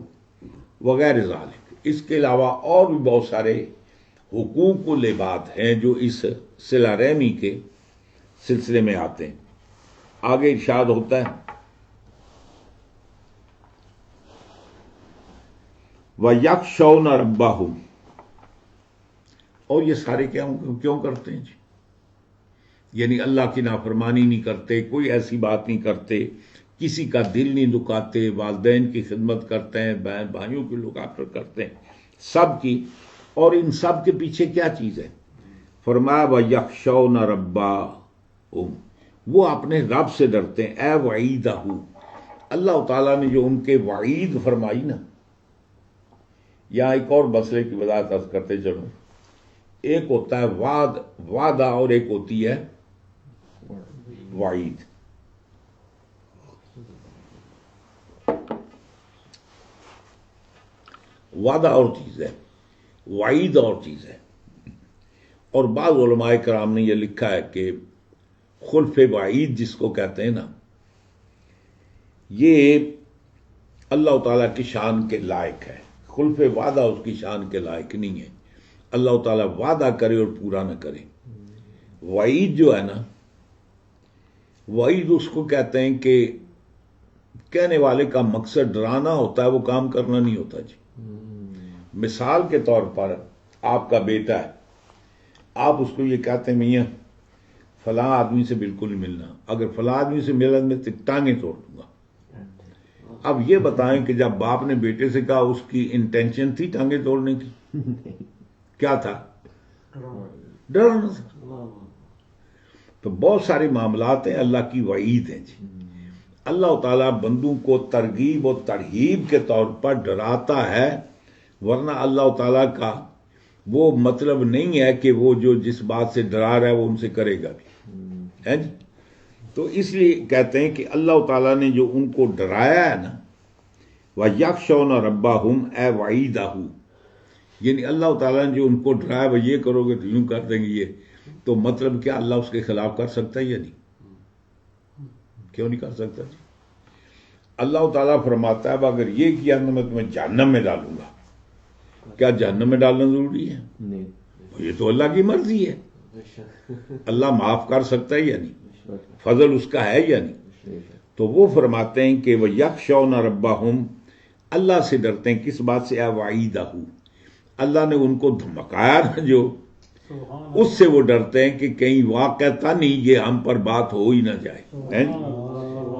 وغیرہ ذالک۔ اس کے علاوہ اور بھی بہت سارے حقوق و لباد ہیں جو اس صلہ رحمی کے سلسلے میں آتے ہیں۔ آگے ارشاد ہوتا ہے وَيَخْشَوْنَ رَبَّهُمْ، اور یہ سارے کیوں کرتے ہیں جی؟ یعنی اللہ کی نافرمانی نہیں کرتے، کوئی ایسی بات نہیں کرتے، کسی کا دل نہیں دکھاتے، والدین کی خدمت کرتے ہیں، بہن بھائیوں کی لک آفٹر کرتے ہیں، سب کی۔ اور ان سب کے پیچھے کیا چیز ہے؟ فرمایا وَيَخْشَوْنَ رَبَّهُمْ، وہ اپنے رب سے ڈرتے ہیں، اے وعیدہ، اللہ تعالیٰ نے جو ان کے وعید فرمائی نا۔ یہاں ایک اور مسئلے کی وضاحت عرض کرتے چلوں، ایک ہوتا ہے وعدہ اور ایک ہوتی ہے وعید۔ وعدہ اور چیز ہے، وعید اور چیز ہے۔ اور بعض علماء کرام نے یہ لکھا ہے کہ خلف وعید جس کو کہتے ہیں نا، یہ اللہ تعالیٰ کی شان کے لائق ہے، خلف وعدہ اس کی شان کے لائق نہیں ہے۔ اللہ تعالیٰ وعدہ کرے اور پورا نہ کرے۔ وعید جو ہے نا، وعید اس کو کہتے ہیں کہ کہنے والے کا مقصد ڈرانا ہوتا ہے، وہ کام کرنا نہیں ہوتا جی۔ مثال کے طور پر آپ کا بیٹا ہے، آپ اس کو یہ کہتے ہیں میاں فلاں آدمی سے بالکل نہیں ملنا، اگر فلاں آدمی سے ملنا میں ٹانگیں توڑ دوں گا۔ اب یہ بتائیں کہ جب باپ نے بیٹے سے کہا اس کی انٹینشن تھی ٹانگیں توڑنے کی؟ کیا تھا؟ ڈرانا تھا۔ تو بہت سارے معاملات ہیں اللہ کی وعید ہیں جی۔ اللہ تعالیٰ بندوں کو ترغیب و ترہیب کے طور پر ڈراتا ہے، ورنہ اللہ تعالیٰ کا وہ مطلب نہیں ہے کہ وہ جو جس بات سے ڈرا رہا ہے وہ ان سے کرے گا بھی، ہے جی۔ تو اس لیے کہتے ہیں کہ اللہ تعالیٰ نے جو ان کو ڈرایا ہے نا، وَيَخْشَوْنَ رَبَّهُمْ، اے وعیدہ، یعنی اللہ تعالیٰ نے جو ان کو ڈرایا وہ یہ کرو گے تو یوں کر دیں گے یہ، تو مطلب کیا اللہ اس کے خلاف کر سکتا ہے یا نہیں؟ کیوں نہیں کر سکتا جی؟ اللہ تعالیٰ فرماتا ہے اگر یہ کیا تو میں تمہیں جہنم میں ڈالوں گا، کیا جہنم میں ڈالنا ضروری ہے؟ نہیں. یہ تو اللہ کی مرضی ہے. اللہ معاف کر سکتا ہے یا نہیں؟ فضل اس کا ہے یا نہیں؟ تو وہ فرماتے ہیں کہ وہ یخشون ربہم، اللہ سے ڈرتے ہیں. کس بات سے؟ وعیدہ، اللہ نے ان کو دھمکایا نا جو، اس سے وہ ڈرتے ہیں کہ کہیں واقعتاً ہی یہ ہم پر بات ہو ہی نہ جائے.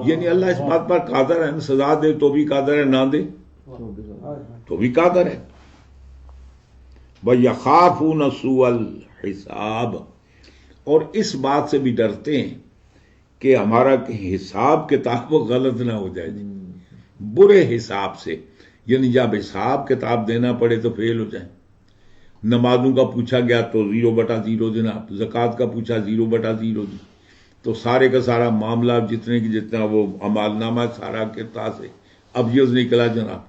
یعنی اللہ اس بات پر قادر ہے، سزا دے تو بھی قادر ہے، نہ دے تو بھی قادر ہے. وَيَخَافُونَ سُوءَ الْحِسَابِ، اور اس بات سے بھی ڈرتے ہیں کہ ہمارا حساب کتاب غلط نہ ہو جائے، برے حساب سے. یعنی جب حساب کتاب دینا پڑے تو فیل ہو جائے. نمازوں کا پوچھا گیا تو 0/0 جناب، زکوٰۃ کا پوچھا 0/0 دی، تو سارے کا سارا معاملہ جتنے کی جتنا وہ عمال نامہ سارا کرتا سے اب یہ نکلا جناب،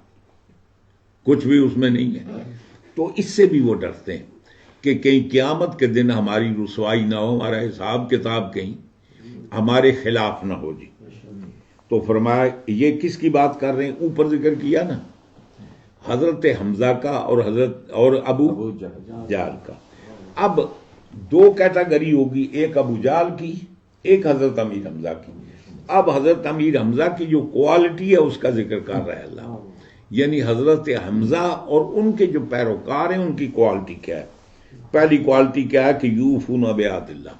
کچھ بھی اس میں نہیں ہے. تو اس سے بھی وہ ڈرتے ہیں کہ کہیں قیامت کے دن ہماری رسوائی نہ ہو، ہمارا حساب کتاب کہیں ہمارے خلاف نہ ہو جی. تو فرمایا یہ کس کی بات کر رہے ہیں؟ اوپر ذکر کیا نا حضرت حمزہ کا اور ابو جہل کا. اب دو کیٹاگری ہوگی، ایک ابو جہل کی، ایک حضرت امیر حمزہ کی. اب حضرت امیر حمزہ کی جو کوالٹی ہے اس کا ذکر کر رہا ہے اللہ، یعنی حضرت حمزہ اور ان کے جو پیروکار ہیں ان کی کوالٹی کیا ہے. پہلی کوالٹی کیا ہے کہ یوفون بعہد اللہ،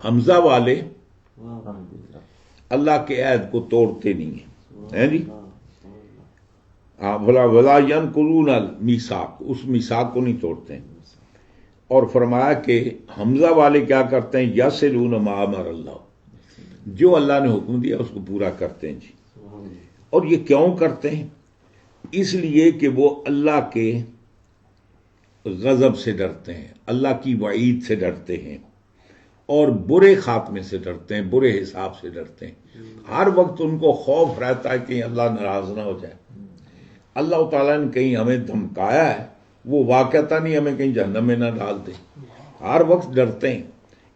حمزہ والے اللہ کے عہد کو توڑتے نہیں ہیں جی. ولا ينقضون المیثاق، اس میثاق کو نہیں توڑتے ہیں. اور فرمایا کہ حمزہ والے کیا کرتے ہیں؟ یصلون ما امر اللہ، جو اللہ نے حکم دیا اس کو پورا کرتے ہیں جی. اور یہ کیوں کرتے ہیں؟ اس لیے کہ وہ اللہ کے غضب سے ڈرتے ہیں، اللہ کی وعید سے ڈرتے ہیں، اور برے خاتمے سے ڈرتے ہیں، برے حساب سے ڈرتے ہیں. ہر وقت ان کو خوف رہتا ہے کہ اللہ ناراض نہ ہو جائے. اللہ تعالیٰ نے کہیں ہمیں دھمکایا ہے، وہ واقعتا نہیں ہمیں کہیں جہنم میں نہ ڈال دے. ہر وقت ڈرتے ہیں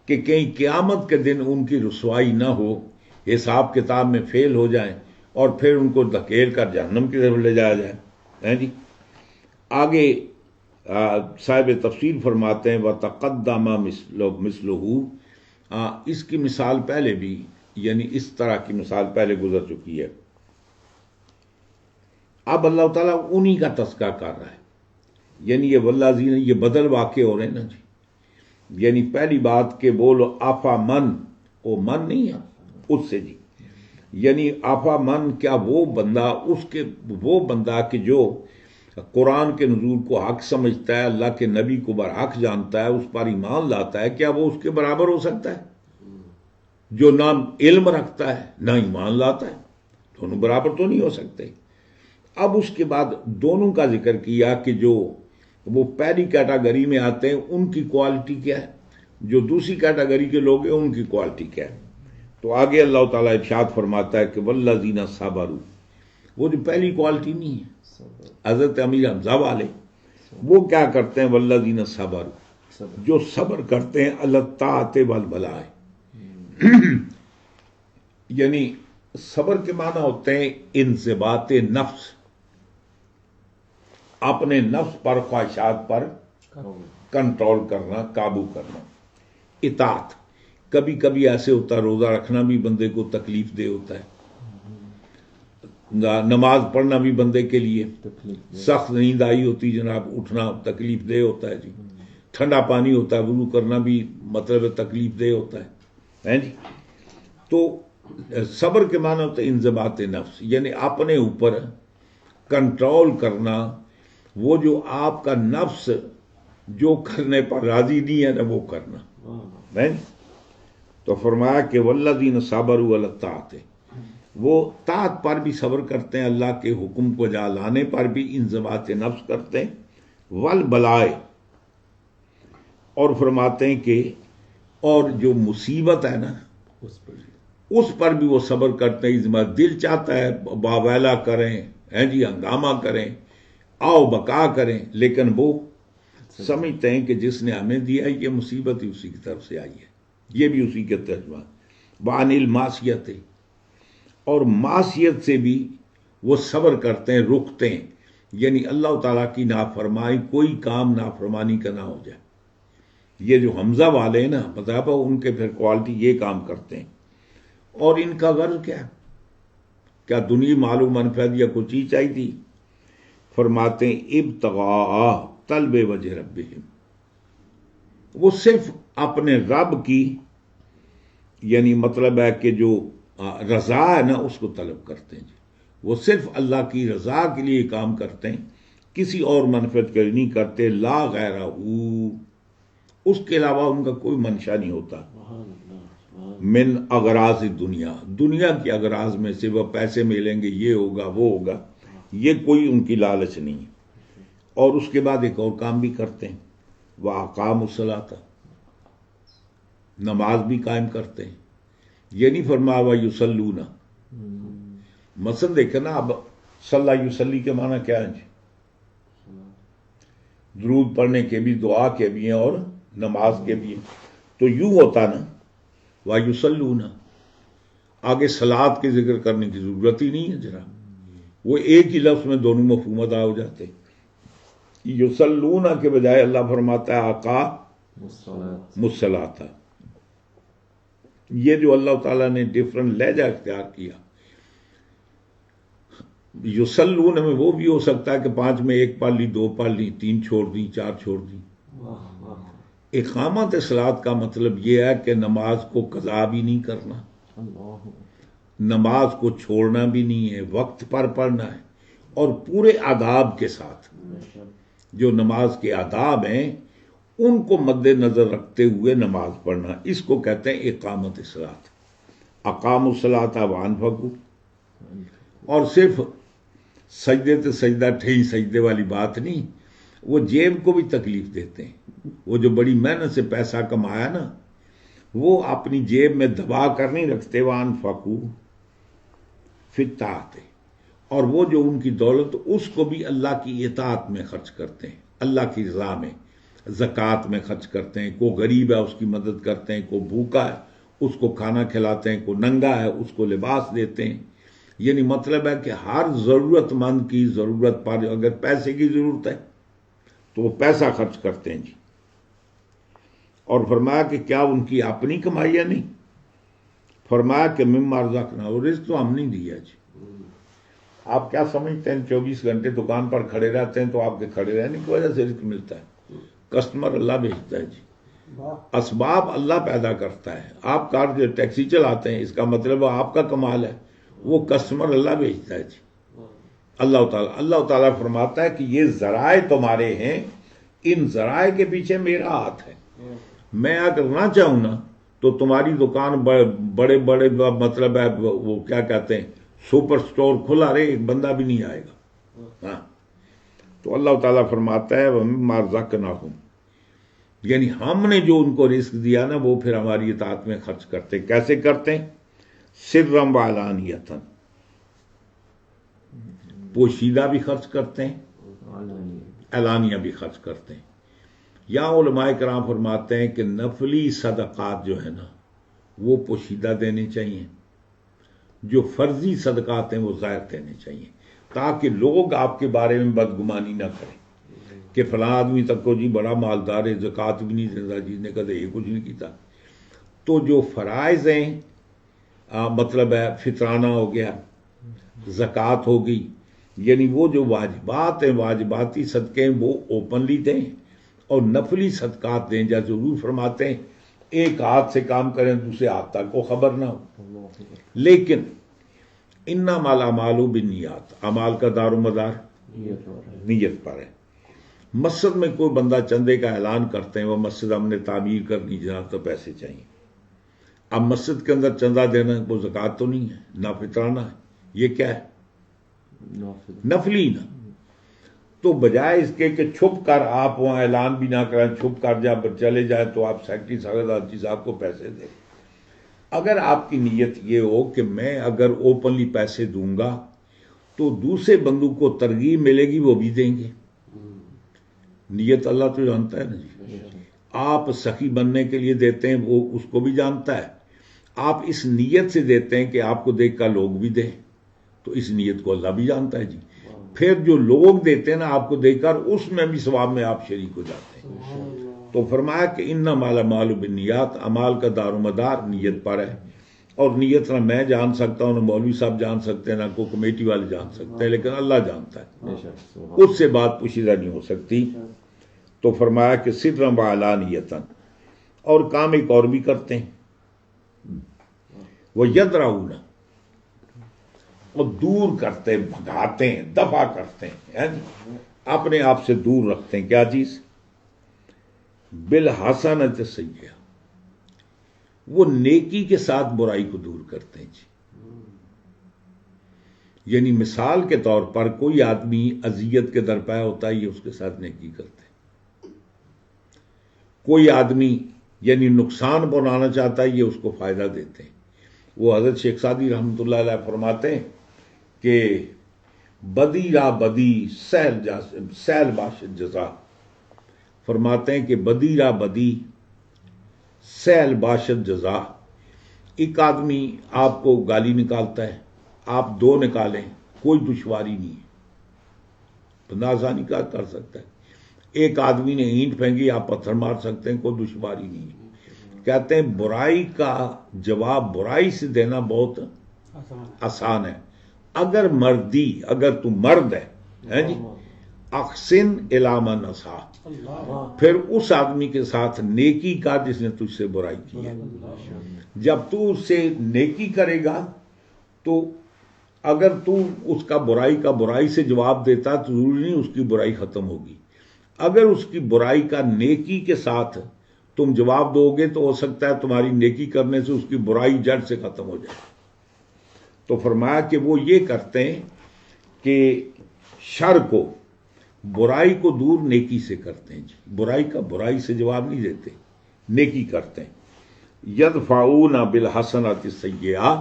کہ کہیں قیامت کے دن ان کی رسوائی نہ ہو، حساب کتاب میں فیل ہو جائیں اور پھر ان کو دھکیل کر جہنم کی طرف لے جایا جائے جی. آگے صاحب تفسیر فرماتے ہیں وَتَقَدَّمَ مِثْلُهُ، اس کی مثال پہلے بھی، یعنی اس طرح کی مثال پہلے گزر چکی ہے. اب اللہ تعالیٰ انہی کا تذکرہ کر رہا ہے، یعنی یہ والذین، یہ بدل واقع ہو رہے ہیں نا جی. یعنی پہلی بات کہ بولو آفا من، وہ من نہیں ہے اس سے جی. یعنی آفا من، کیا وہ بندہ، وہ بندہ کہ جو قرآن کے نزول کو حق سمجھتا ہے، اللہ کے نبی کو برحق جانتا ہے، اس پر ایمان لاتا ہے، کیا وہ اس کے برابر ہو سکتا ہے؟ جو نہ علم رکھتا ہے نہ ایمان لاتا ہے، دونوں برابر تو نہیں ہو سکتے. اب اس کے بعد دونوں کا ذکر کیا کہ جو وہ پہلی کیٹاگری میں آتے ہیں ان کی کوالٹی کیا ہے، جو دوسری کیٹاگری کے لوگ ہیں ان کی کوالٹی کیا ہے. تو آگے اللہ تعالیٰ ارشاد فرماتا ہے کہ والذین صبروا، وہ جو پہلی کوالٹی نہیں ہے حضرت امیر حمزہ والے، وہ کیا کرتے ہیں؟ والذین صبروا، جو صبر کرتے ہیں علی الطاعۃ والبلاء. یعنی صبر کے معنی ہوتے ہیں انضباط نفس، اپنے نفس پر، خواہشات پر کنٹرول کرنا، قابو کرنا. اطاعت، کبھی کبھی ایسے ہوتا ہے روزہ رکھنا بھی بندے کو تکلیف دہ ہوتا ہے، نماز پڑھنا بھی بندے کے لیے سخت نیند آئی ہوتی جناب، اٹھنا تکلیف دہ ہوتا ہے جی. ٹھنڈا پانی ہوتا ہے وضو کرنا بھی مطلب تکلیف دہ ہوتا ہے جی. تو صبر کے معنی ہوتا ہے انضباط نفس، یعنی اپنے اوپر کنٹرول کرنا. وہ جو آپ کا نفس جو کرنے پر راضی نہیں ہے نا وہ کرنا. تو فرمایا کہ والذین صبروا علی الطاعۃ، وہ طاعت پر بھی صبر کرتے ہیں، اللہ کے حکم کو جا لانے پر بھی انضباط نفس کرتے ہیں. والبلاء، اور فرماتے ہیں کہ اور جو مصیبت ہے نا اس پر بھی وہ صبر کرتے ہیں. دل چاہتا ہے باویلا کریں جی، ہنگامہ کریں، آؤ بقا کریں، لیکن وہ سمجھتے ہیں کہ جس نے ہمیں دیا ہے یہ مصیبت ہی اسی کی طرف سے آئی ہے، یہ بھی اسی کے ترجمہ. وعن المعصیت، اور معصیت سے بھی وہ صبر کرتے ہیں، رکتے ہیں. یعنی اللہ تعالیٰ کی نافرمانی، کوئی کام نافرمانی کا نہ ہو جائے. یہ جو حمزہ والے ہیں نا، مطلب ان کے پھر کوالٹی یہ کام کرتے ہیں. اور ان کا غرض کیا ہے؟ کیا دنیا مال و منفعت یا کوئی چیز چاہیے تھی؟ فرماتے ہیں ابتغاء طلب وجہ ربہم، وہ صرف اپنے رب کی، یعنی مطلب ہے کہ جو رضا ہے نا اس کو طلب کرتے ہیں. وہ صرف اللہ کی رضا کے لیے کام کرتے ہیں، کسی اور منفعت کے لیے نہیں کرتے. لا غیرہ، اس کے علاوہ ان کا کوئی منشا نہیں ہوتا. من اغراض دنیا، دنیا کی اغراض میں سے وہ پیسے ملیں گے، یہ ہوگا وہ ہوگا، یہ کوئی ان کی لالچ نہیں ہے. اور اس کے بعد ایک اور کام بھی کرتے ہیں، وَأَقَامُوا الصَّلَاةَ، نماز بھی قائم کرتے ہیں. یہ نہیں فرمایا وَيُصَلُّونَ. مثلا دیکھیں نا، اب صلی یصلی کے معنی کیا ہے جی؟ درود پڑھنے کے بھی، دعا کے بھی ہیں اور نماز کے بھی ہیں. تو یوں ہوتا نا وَيُصَلُّونَ، آگے صلاۃ کے ذکر کرنے کی ضرورت ہی نہیں ہے ذرا، وہ ایک ہی لفظ میں دونوں مفہوم ادا ہو جاتے. یصلون کے بجائے اللہ فرماتا ہے اقاموا الصلاۃ. یہ جو اللہ تعالیٰ نے ڈفرنٹ لہجہ اختیار کیا، یصلون میں وہ بھی ہو سکتا ہے کہ 5 میں 1 پڑھ لی، 2 پڑھ لی، 3 چھوڑ دی، 4 چھوڑ دی. اقامت صلاۃ کا مطلب یہ ہے کہ نماز کو قضا بھی نہیں کرنا، نماز کو چھوڑنا بھی نہیں ہے، وقت پر پڑھنا ہے، اور پورے آداب کے ساتھ. جو نماز کے آداب ہیں ان کو مد نظر رکھتے ہوئے نماز پڑھنا، اس کو کہتے ہیں اقامت صلاۃ. اقاموا الصلاۃ وانفقوا. اور صرف سجدے تو سجدہ ٹھئی سجدے والی بات نہیں، وہ جیب کو بھی تکلیف دیتے ہیں. وہ جو بڑی محنت سے پیسہ کمایا نا، وہ اپنی جیب میں دبا کر نہیں رکھتے. وانفقوا فی الطاعۃ، اور وہ جو ان کی دولت اس کو بھی اللہ کی اطاعت میں خرچ کرتے ہیں، اللہ کی رضا میں، زکوٰۃ میں خرچ کرتے ہیں. کوئی غریب ہے اس کی مدد کرتے ہیں، کوئی بھوکا ہے اس کو کھانا کھلاتے ہیں، کوئی ننگا ہے اس کو لباس دیتے ہیں. یعنی مطلب ہے کہ ہر ضرورت مند کی ضرورت پر اگر پیسے کی ضرورت ہے تو وہ پیسہ خرچ کرتے ہیں جی. اور فرمایا کہ کیا ان کی اپنی کمائیاں نہیں؟ فرمایا کہ مما رزقناہم، رزق تو ہم نہیں دیا جی. آپ کیا سمجھتے ہیں 24 گھنٹے دکان پر کھڑے رہتے ہیں تو آپ کے کھڑے رہنے کی وجہ سے رزق ملتا ہے؟ کسٹمر اللہ بھیجتا ہے جی، اسباب اللہ پیدا کرتا ہے. آپ کار جو ٹیکسی چلاتے ہیں، اس کا مطلب آپ کا کمال ہے، وہ کسٹمر اللہ بھیجتا ہے جی. اللہ تعالیٰ فرماتا ہے کہ یہ ذرائع تمہارے ہیں، ان ذرائع کے پیچھے میرا ہاتھ ہے. میں اگر نہ چاہوں نا تو تمہاری دکان بڑے بڑے مطلب ہے وہ کیا کہتے ہیں سپر سٹور کھلا رہے، ایک بندہ بھی نہیں آئے گا. ہاں، تو اللہ تعالیٰ فرماتا ہے وَمِمَّا رَزَقْنَاهُمْ، یعنی ہم نے جو ان کو رزق دیا نا وہ پھر ہماری اطاعت میں خرچ کرتے. کیسے کرتے ہیں؟ سرًّا وعلانیۃً، پوشیدہ بھی خرچ کرتے ہیں، اعلانیہ بھی خرچ کرتے ہیں. یہاں علماء کرام فرماتے ہیں کہ نفلی صدقات جو ہے نا وہ پوشیدہ دینے چاہیے، جو فرضی صدقات ہیں وہ ظاہر دینے چاہیے، تاکہ لوگ آپ کے بارے میں بدگمانی نہ کریں کہ فلاں آدمی تک کو جی بڑا مالدار ہے، زکوٰۃ بھی نہیں دیتا جی، نے کہتے یہ کچھ نہیں کیتا. تو جو فرائض ہیں مطلب ہے فطرانہ ہو گیا، زکوٰۃ ہو گئی، یعنی وہ جو واجبات ہیں، واجباتی صدقے ہیں وہ اوپنلی دیں، اور نفلی صدقات دیں. جیسے حضور فرماتے ہیں ایک ہاتھ سے کام کریں دوسرے ہاتھ تک کو خبر نہ ہو. لیکن انما الاعمال بالنیات، اعمال کا دار و مدار نیت پر ہے. مسجد میں کوئی بندہ چندے کا اعلان کرتے ہیں، وہ مسجد ہم نے تعمیر کرنی جناب تو پیسے چاہیے. اب مسجد کے اندر چندہ دینا وہ زکوٰۃ تو نہیں ہے، نہ فطرانہ ہے، یہ کیا ہے؟ نفلی نا. تو بجائے اس کے کہ چھپ کر آپ وہاں اعلان بھی نہ کریں، چھپ کر جب چلے جائیں تو آپ سیکٹری صاحب کو پیسے دیں. اگر آپ کی نیت یہ ہو کہ میں اگر اوپنلی پیسے دوں گا تو دوسرے بندوں کو ترغیب ملے گی، وہ بھی دیں گے. نیت اللہ تو جانتا ہے نا جی. آپ سخی بننے کے لیے دیتے ہیں وہ اس کو بھی جانتا ہے. آپ اس نیت سے دیتے ہیں کہ آپ کو دیکھ کر لوگ بھی دیں، تو اس نیت کو اللہ بھی جانتا ہے جی. پھر جو لوگ دیتے ہیں نا آپ کو دے کر اس میں بھی ثواب میں آپ شریک ہو جاتے ہیں. تو فرمایا کہ انما الاعمال بالنیات، اعمال کا دار و مدار نیت پر ہے، اور نیت نہ میں جان سکتا ہوں، نہ مولوی صاحب جان سکتے ہیں، نہ کوئی کمیٹی والے جان سکتے ہیں، لیکن اللہ جانتا ہے، اس سے بات پوشیدہ نہیں ہو سکتی. تو فرمایا کہ سرا و علانیۃً، اور کام ایک اور بھی کرتے ہیں، وہ یدرؤون، اور دور کرتے ہیں، بھگاتے ہیں، دفع کرتے ہیں، اپنے آپ سے دور رکھتے ہیں کیا چیز؟ بالحسنۃ السیئہ، وہ نیکی کے ساتھ برائی کو دور کرتے ہیں جی. یعنی مثال کے طور پر کوئی آدمی اذیت کے درپے ہوتا ہے، یہ اس کے ساتھ نیکی کرتے ہیں. کوئی آدمی یعنی نقصان پہنچانا چاہتا ہے، یہ اس کو فائدہ دیتے ہیں. وہ حضرت شیخ سعدی رحمۃ اللہ علیہ فرماتے ہیں کہ بدی را بدی سیل باشد جزا، فرماتے ہیں کہ بدی را بدی سیل باشد جزا. ایک آدمی آپ کو گالی نکالتا ہے، آپ دو نکالیں، کوئی دشواری نہیں ہے، بندہ آسانی کا کر سکتا ہے. ایک آدمی نے اینٹ پھینکی، آپ پتھر مار سکتے ہیں، کوئی دشواری نہیں ہے. کہتے ہیں برائی کا جواب برائی سے دینا بہت آسان ہے. اگر تو مرد ہے جی، احسن الی من اساء، پھر اس آدمی کے ساتھ نیکی کا جس نے تجھ سے برائی کی ہے. جب تو اس سے نیکی کرے گا تو اگر تو اس کا برائی سے جواب دیتا تو ضروری نہیں اس کی برائی ختم ہوگی. اگر اس کی برائی کا نیکی کے ساتھ تم جواب دو گے تو ہو سکتا ہے تمہاری نیکی کرنے سے اس کی برائی جڑ سے ختم ہو جائے. تو فرمایا کہ وہ یہ کرتے ہیں کہ شر کو، برائی کو دور نیکی سے کرتے ہیں جی. برائی کا برائی سے جواب نہیں دیتے، نیکی کرتے ہیں. یدفعون بالحسنۃ السیئہ،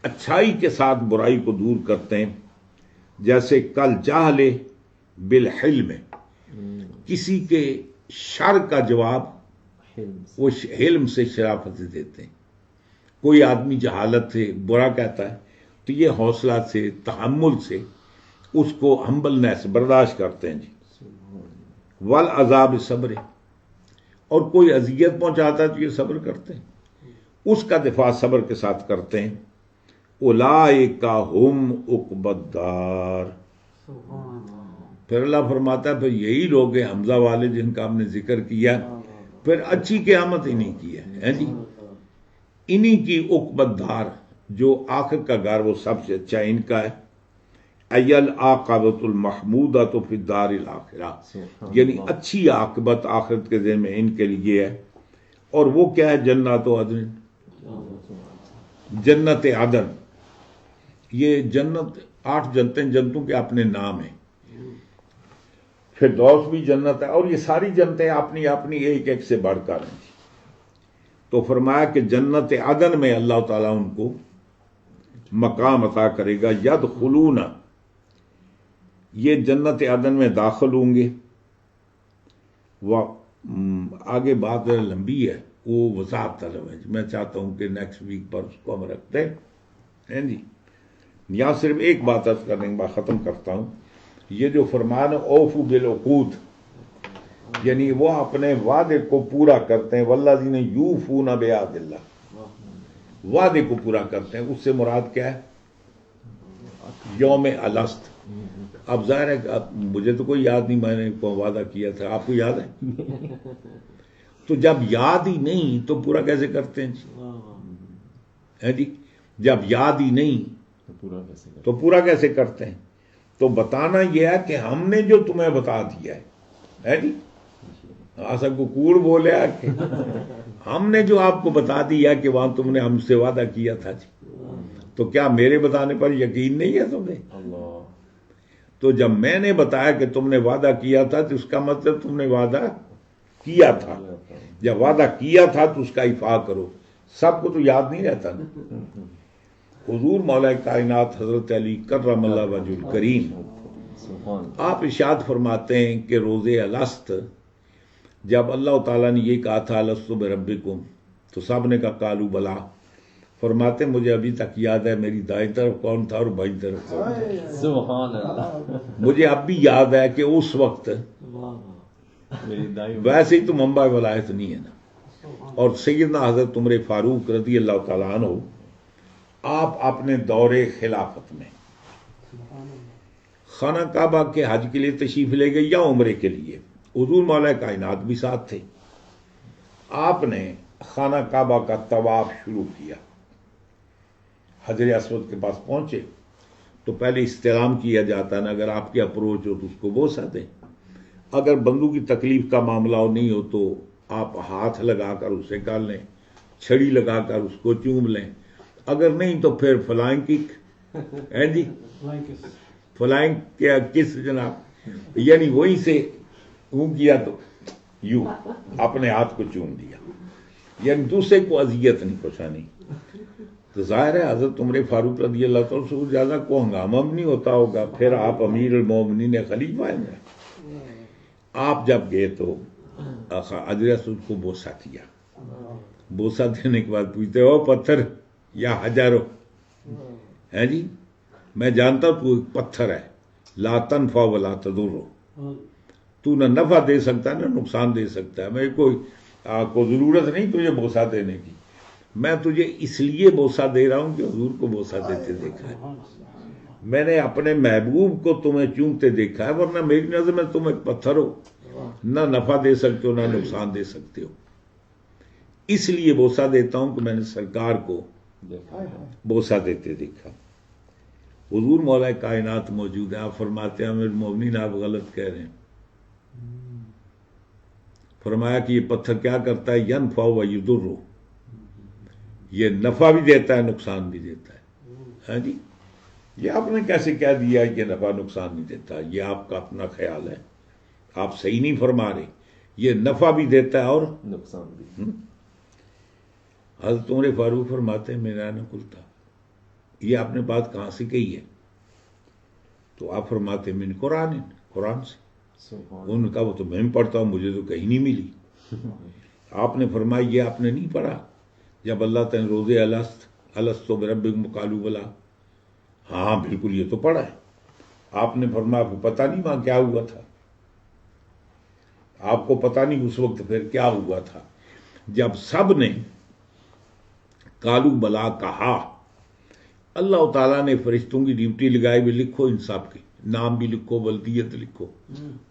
اچھائی کے ساتھ برائی کو دور کرتے ہیں. جیسے کل جاہل بالحلم، کسی کے شر کا جواب وہ حلم سے، شرافت سے دیتے ہیں. کوئی آدمی جہالت سے برا کہتا ہے تو یہ حوصلہ سے، تحمل سے اس کو ہمبلنس برداشت کرتے ہیں جی. والعذاب صبر، اور کوئی اذیت پہنچاتا ہے تو یہ صبر کرتے ہیں، اس کا دفاع صبر کے ساتھ کرتے ہیں. اولئک هم عقبی الدار، پھر اللہ فرماتا ہے پھر یہی لوگ ہیں حمزہ والے جن کا ہم نے ذکر کیا، پھر اچھی قیامت انہی کی ہے جی. انہی کی عقبی الدار، جو آخر کا گھر وہ سب سے اچھا ان کا ہے. ایل عاقبۃ المحمودۃ فی الدار الاخرہ، یعنی اچھی عاقبت آخرت کے دن میں ان کے لیے ہے. اور وہ کیا ہے؟ جنات و عدن، جنت عدن. یہ جنت 8 جنتیں، جنتوں کے اپنے نام ہیں. فردوس بھی جنت ہے، اور یہ ساری جنتیں اپنی اپنی ایک ایک سے بڑھ کر ہیں. تو فرمایا کہ جنت عدن میں اللہ تعالیٰ ان کو مقام عطا کرے گا. یدخلون، یہ جنت عدن میں داخل ہوں گے. وہ آگے بات لمبی ہے، وہ وضاحت طلب ہے. میں چاہتا ہوں کہ نیکسٹ ویک پر اس کو ہم رکھتے ہیں جی. یہاں صرف ایک بات عرض کرنے کے بعد ختم کرتا ہوں. یہ جو فرمان اوفو بالعقود، یعنی وہ اپنے وعدے کو پورا کرتے ہیں. والذین یوفون بعہد اللہ، وعدے کو پورا کرتے ہیں. اس سے مراد کیا ہے؟ یوم الست. اب ظاہر ہے کہ مجھے تو کوئی یاد نہیں میں نے کو وعدہ کیا تھا، آپ کو یاد ہے؟ تو جب یاد ہی نہیں تو پورا کیسے کرتے ہیں جی؟ جب یاد ہی نہیں تو پورا کیسے کرتے ہیں؟ تو بتانا یہ ہے کہ ہم نے جو تمہیں بتا دیا ہے جی، آسا کو کوڑ بولے کہ ہم نے جو آپ کو بتا دیا کہ وہاں تم نے ہم سے وعدہ کیا تھا جی، تو کیا میرے بتانے پر یقین نہیں ہے تمہیں؟ تو جب میں نے بتایا کہ تم نے وعدہ کیا تھا تو اس کا مطلب تم نے وعدہ کیا تھا. جب وعدہ کیا تھا تو اس کا ایفا کرو. سب کو تو یاد نہیں رہتا نا. حضور مولا کائنات حضرت علی کرم اللہ وجہ الکریم آپ ارشاد فرماتے ہیں کہ روز الست جب اللہ تعالیٰ نے یہ کہا تھا الست بربکم، تو سب نے کہا قالوا بلا. فرماتے مجھے ابھی تک یاد ہے میری دائیں طرف کون تھا اور بائیں طرف کون تھا. سبحان اللہ. مجھے اب بھی یاد ہے کہ اس وقت ویسے ہی تو منبع ولایت نہیں ہے نا. اور سیدنا حضرت عمر فاروق رضی اللہ تعالیٰ عنہ آپ اپنے دور خلافت میں خانہ کعبہ کے حج کے لیے تشریف لے گئے یا عمرے کے لیے. حضور مولا کائنات بھی ساتھ تھے. آپ نے خانہ کعبہ کا طواف شروع کیا. حجر اسود کے پاس پہنچے تو پہلے استلام کیا جاتا ہے نا. اگر آپ کی اپروچ ہو تو اس کو بوسہ دیں. اگر بندوں کی تکلیف کا معاملہ نہیں ہو تو آپ ہاتھ لگا کر اسے کر لیں, چھڑی لگا کر اس کو چوم لیں. اگر نہیں تو پھر فلائنگ کک ہے جی, فلائنگ کیا کس جناب, یعنی وہیں سے یوں کیا تو یوں اپنے ہاتھ کو چوم دیا, یعنی دوسرے کو اذیت نہیں پہنچانی. تو ظاہر ہے حضرت عمر فاروق رضی اللہ تعالیٰ سے زیادہ کو ہنگامہ بھی نہیں ہوتا ہوگا. پھر آپ امیر المومنین خلیفہ ہیں. آپ جب گئے تو حجر اسود کو بوسہ کیا. بوسہ دینے کے بعد پوچھتے ہو پتھر یا حجر ہے جی, میں جانتا ہوں تو ایک پتھر ہے, لا تنفع ولا تضر, تو نہ نفع دے سکتا ہے نہ نقصان دے سکتا ہے. میں کو ضرورت نہیں تجھے بوسہ دینے کی, میں تجھے اس لیے بوسہ دے رہا ہوں کہ حضور کو بوسہ دیتے دیکھا ہے. میں نے اپنے محبوب کو تمہیں چومتے دیکھا ہے, ورنہ میری نظر میں تم ایک پتھر ہو, نہ نفع دے سکتے ہو نہ نقصان دے سکتے ہو. اس لیے بوسہ دیتا ہوں کہ میں نے سرکار کو بوسہ دیتے دیکھا. حضور مولا کائنات موجود ہے. آپ فرماتے ہیں امیر المومنین آپ غلط کہہ رہے ہیں. فرمایا کہ یہ پتھر کیا کرتا ہے, ینفع و یضر, یہ نفع بھی دیتا ہے نقصان بھی دیتا ہے. ہاں جی, یہ آپ نے کیسے کہہ دیا کہ نفع نقصان نہیں دیتا؟ یہ آپ کا اپنا خیال ہے, آپ صحیح نہیں فرما رہے. یہ نفع بھی دیتا ہے اور نقصان بھی. حضرت عمر فاروق فرماتے ہیں میرا نہ کلتا, یہ آپ نے بات کہاں سے کہی ہے؟ تو آپ فرماتے ہیں من قرآن, قرآن سے. ان کا وہ تو میں پڑھتا ہوں, مجھے تو کہیں نہیں ملی. آپ نے فرمایا یہ آپ نے نہیں پڑھا جب اللہ تعالیٰ روزے الست بربکم قالوا بلا. ہاں بالکل یہ تو پڑھا ہے. آپ نے فرمایا آپ کو پتہ نہیں وہاں کیا ہوا تھا؟ آپ کو پتہ نہیں اس وقت پھر کیا ہوا تھا جب سب نے قالوا بلا کہا. اللہ تعالیٰ نے فرشتوں کی ڈیوٹی لگائی بھی, لکھو ان سب کے نام بھی لکھو, ولدیت لکھو,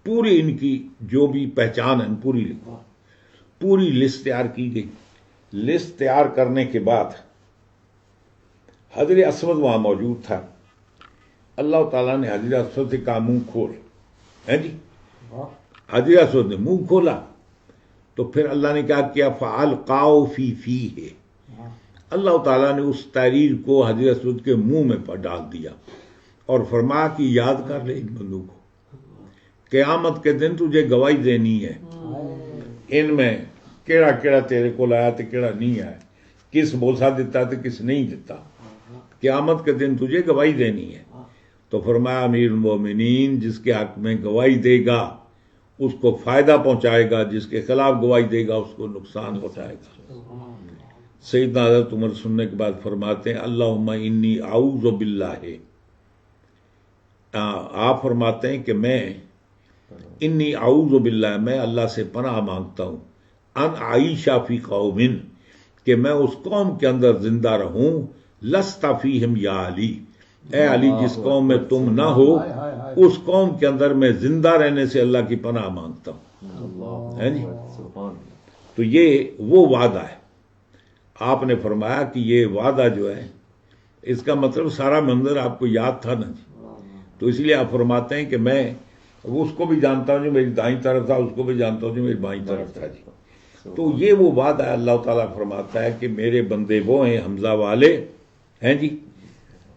پوری ان کی جو بھی پہچان ہے پوری لکھو. پوری لسٹ تیار کی گئی. لسٹ تیار کرنے کے بعد حجر اسود وہاں موجود تھا. اللہ تعالیٰ نے حجر اسود سے کہا منہ کھول, ہے جی. حجر اسود نے منہ کھولا تو پھر اللہ نے کیا کیا, فَأَلْقَاهُ فِي فِيهِ, اللہ تعالیٰ نے اس تحریر کو حجر اسود کے منہ میں پر ڈال دیا اور فرمایا کہ یاد کر لے ان بندوں کو, قیامت کے دن تجھے گواہی دینی ہے. ان میں کیڑا کیڑا تیرے کو آیا تو کیڑا نہیں آیا, کس بوسہ دیتا تو کس نہیں دیتا. قیامت کے دن تجھے گواہی دینی ہے. تو فرمایا امیر المومنین جس کے حق میں گواہی دے گا اس کو فائدہ پہنچائے گا, جس کے خلاف گواہی دے گا اس کو نقصان پہنچائے گا. سیدنا حضرت عمر سننے کے بعد فرماتے ہیں اللہم انی اعوذ باللہ, آپ فرماتے ہیں کہ میں انی اعوذ باللہ, میں اللہ سے پناہ مانگتا ہوں, ان عائشہ فی قوم, کہ میں اس قوم کے اندر زندہ رہوں, لست فیہم یا علی, اے علی جس قوم میں تم نہ ہو اس قوم کے اندر میں زندہ رہنے سے اللہ کی پناہ مانگتا ہوں. ہے جی, تو یہ وہ وعدہ ہے. آپ نے فرمایا کہ یہ وعدہ جو ہے اس کا مطلب سارا منظر آپ کو یاد تھا نا جی, تو اس لیے آپ فرماتے ہیں کہ میں اس کو بھی جانتا ہوں جو میری دائیں طرف تھا, اس کو بھی جانتا ہوں جو میری بائیں طرف تھا جی. تو یہ وہ وعدہ ہے. اللہ تعالیٰ فرماتا ہے کہ میرے بندے وہ ہیں حمزہ والے ہیں جی,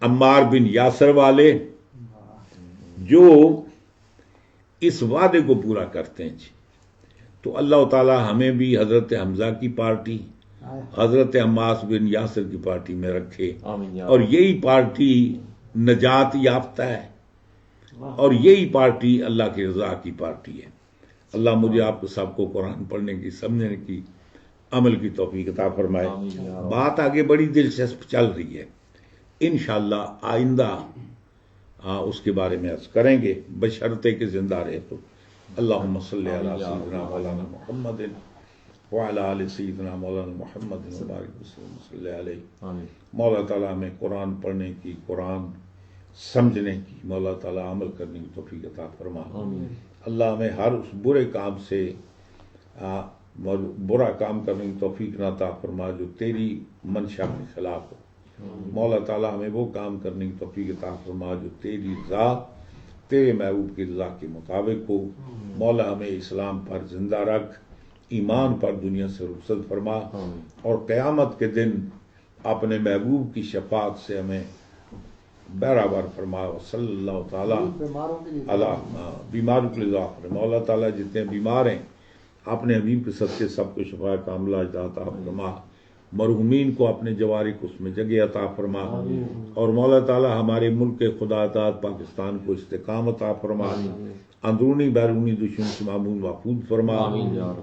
عمار بن یاسر والے, جو اس وعدے کو پورا کرتے ہیں جی. تو اللہ تعالیٰ ہمیں بھی حضرت حمزہ کی پارٹی, حضرت عماس بن یاسر کی پارٹی میں رکھے, اور یہی پارٹی نجات یافتہ ہے, اور یہی پارٹی اللہ کی رضا کی پارٹی ہے. اللہ مجھے آپ کو سب کو قرآن پڑھنے کی, سمجھنے کی, عمل کی توفیق عطا فرمائے. بات آگے بڑی دلچسپ چل رہی ہے، انشاءاللہ آئندہ اس کے بارے میں عرض کریں گے بشرطے کہ زندہ رہے تو. اللہم صلی علی سیدنا مولانا محمد وعلی آل سیدنا مولانا محمد وبارک وسلم صلی علیہ. مولا تعالیٰ ہمیں قرآن پڑھنے کی، قرآن سمجھنے کی، مولا تعالیٰ عمل کرنے کی توفیق عطا فرما. اللہ ہمیں ہر اس برے کام سے برا کام کرنے کی توفیق نہ عطا فرما جو تیری منشا کے خلاف ہو. مولا تعالیٰ ہمیں وہ کام کرنے کی توفیق عطا فرما جو تیری رضا، تیرے محبوب کی رضا کے مطابق ہو. مولا ہمیں اسلام پر زندہ رکھ، ایمان پر دنیا سے رخصت فرما، اور قیامت کے دن اپنے محبوب کی شفاعت سے ہمیں برابر فرما. صلی اللہ تعالیٰ بیماروں کے لیے مولا تعالیٰ جتنے بیمار ہیں اپنے حبیب کے صدقے سب کو شفا کاملہ عطا فرما. مرحومین کو اپنے جوارح اس میں جگہ عطا فرما، اور مولا تعالیٰ ہمارے ملک کے خدا داد پاکستان کو استقامت عطا فرما. اندرونی بیرونی دشمن سے معمول محفوظ فرما.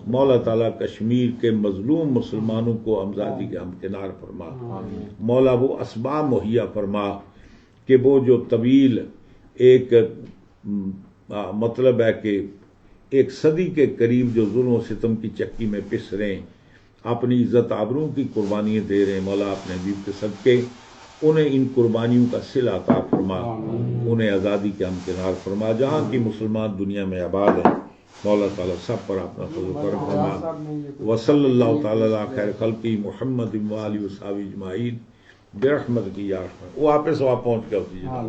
مولا تعالیٰ کشمیر کے مظلوم مسلمانوں کو آزادی کے ہمکنار فرما. مولا وہ اسباب مہیا فرما کہ وہ جو طویل ایک مطلب ہے کہ ایک صدی کے قریب جو ظلم و ستم کی چکی میں پس رہے ہیں، اپنی عزت آبروں کی قربانیاں دے رہے ہیں، مولا اپنے حبیب کے صدقے انہیں ان قربانیوں کا صلہ عطا فرما، انہیں آزادی کے ہمکنار فرما. جہاں کی مسلمان دنیا میں آباد ہیں مولا تعالیٰ سب پر اپنا فضل و کرم فرما. وصلی اللہ تعالیٰ علی خیر خلقی محمد وآلہ وصحبہ اجمعین برحمتک یا ارحم. وہ آپ پہنچ گیا.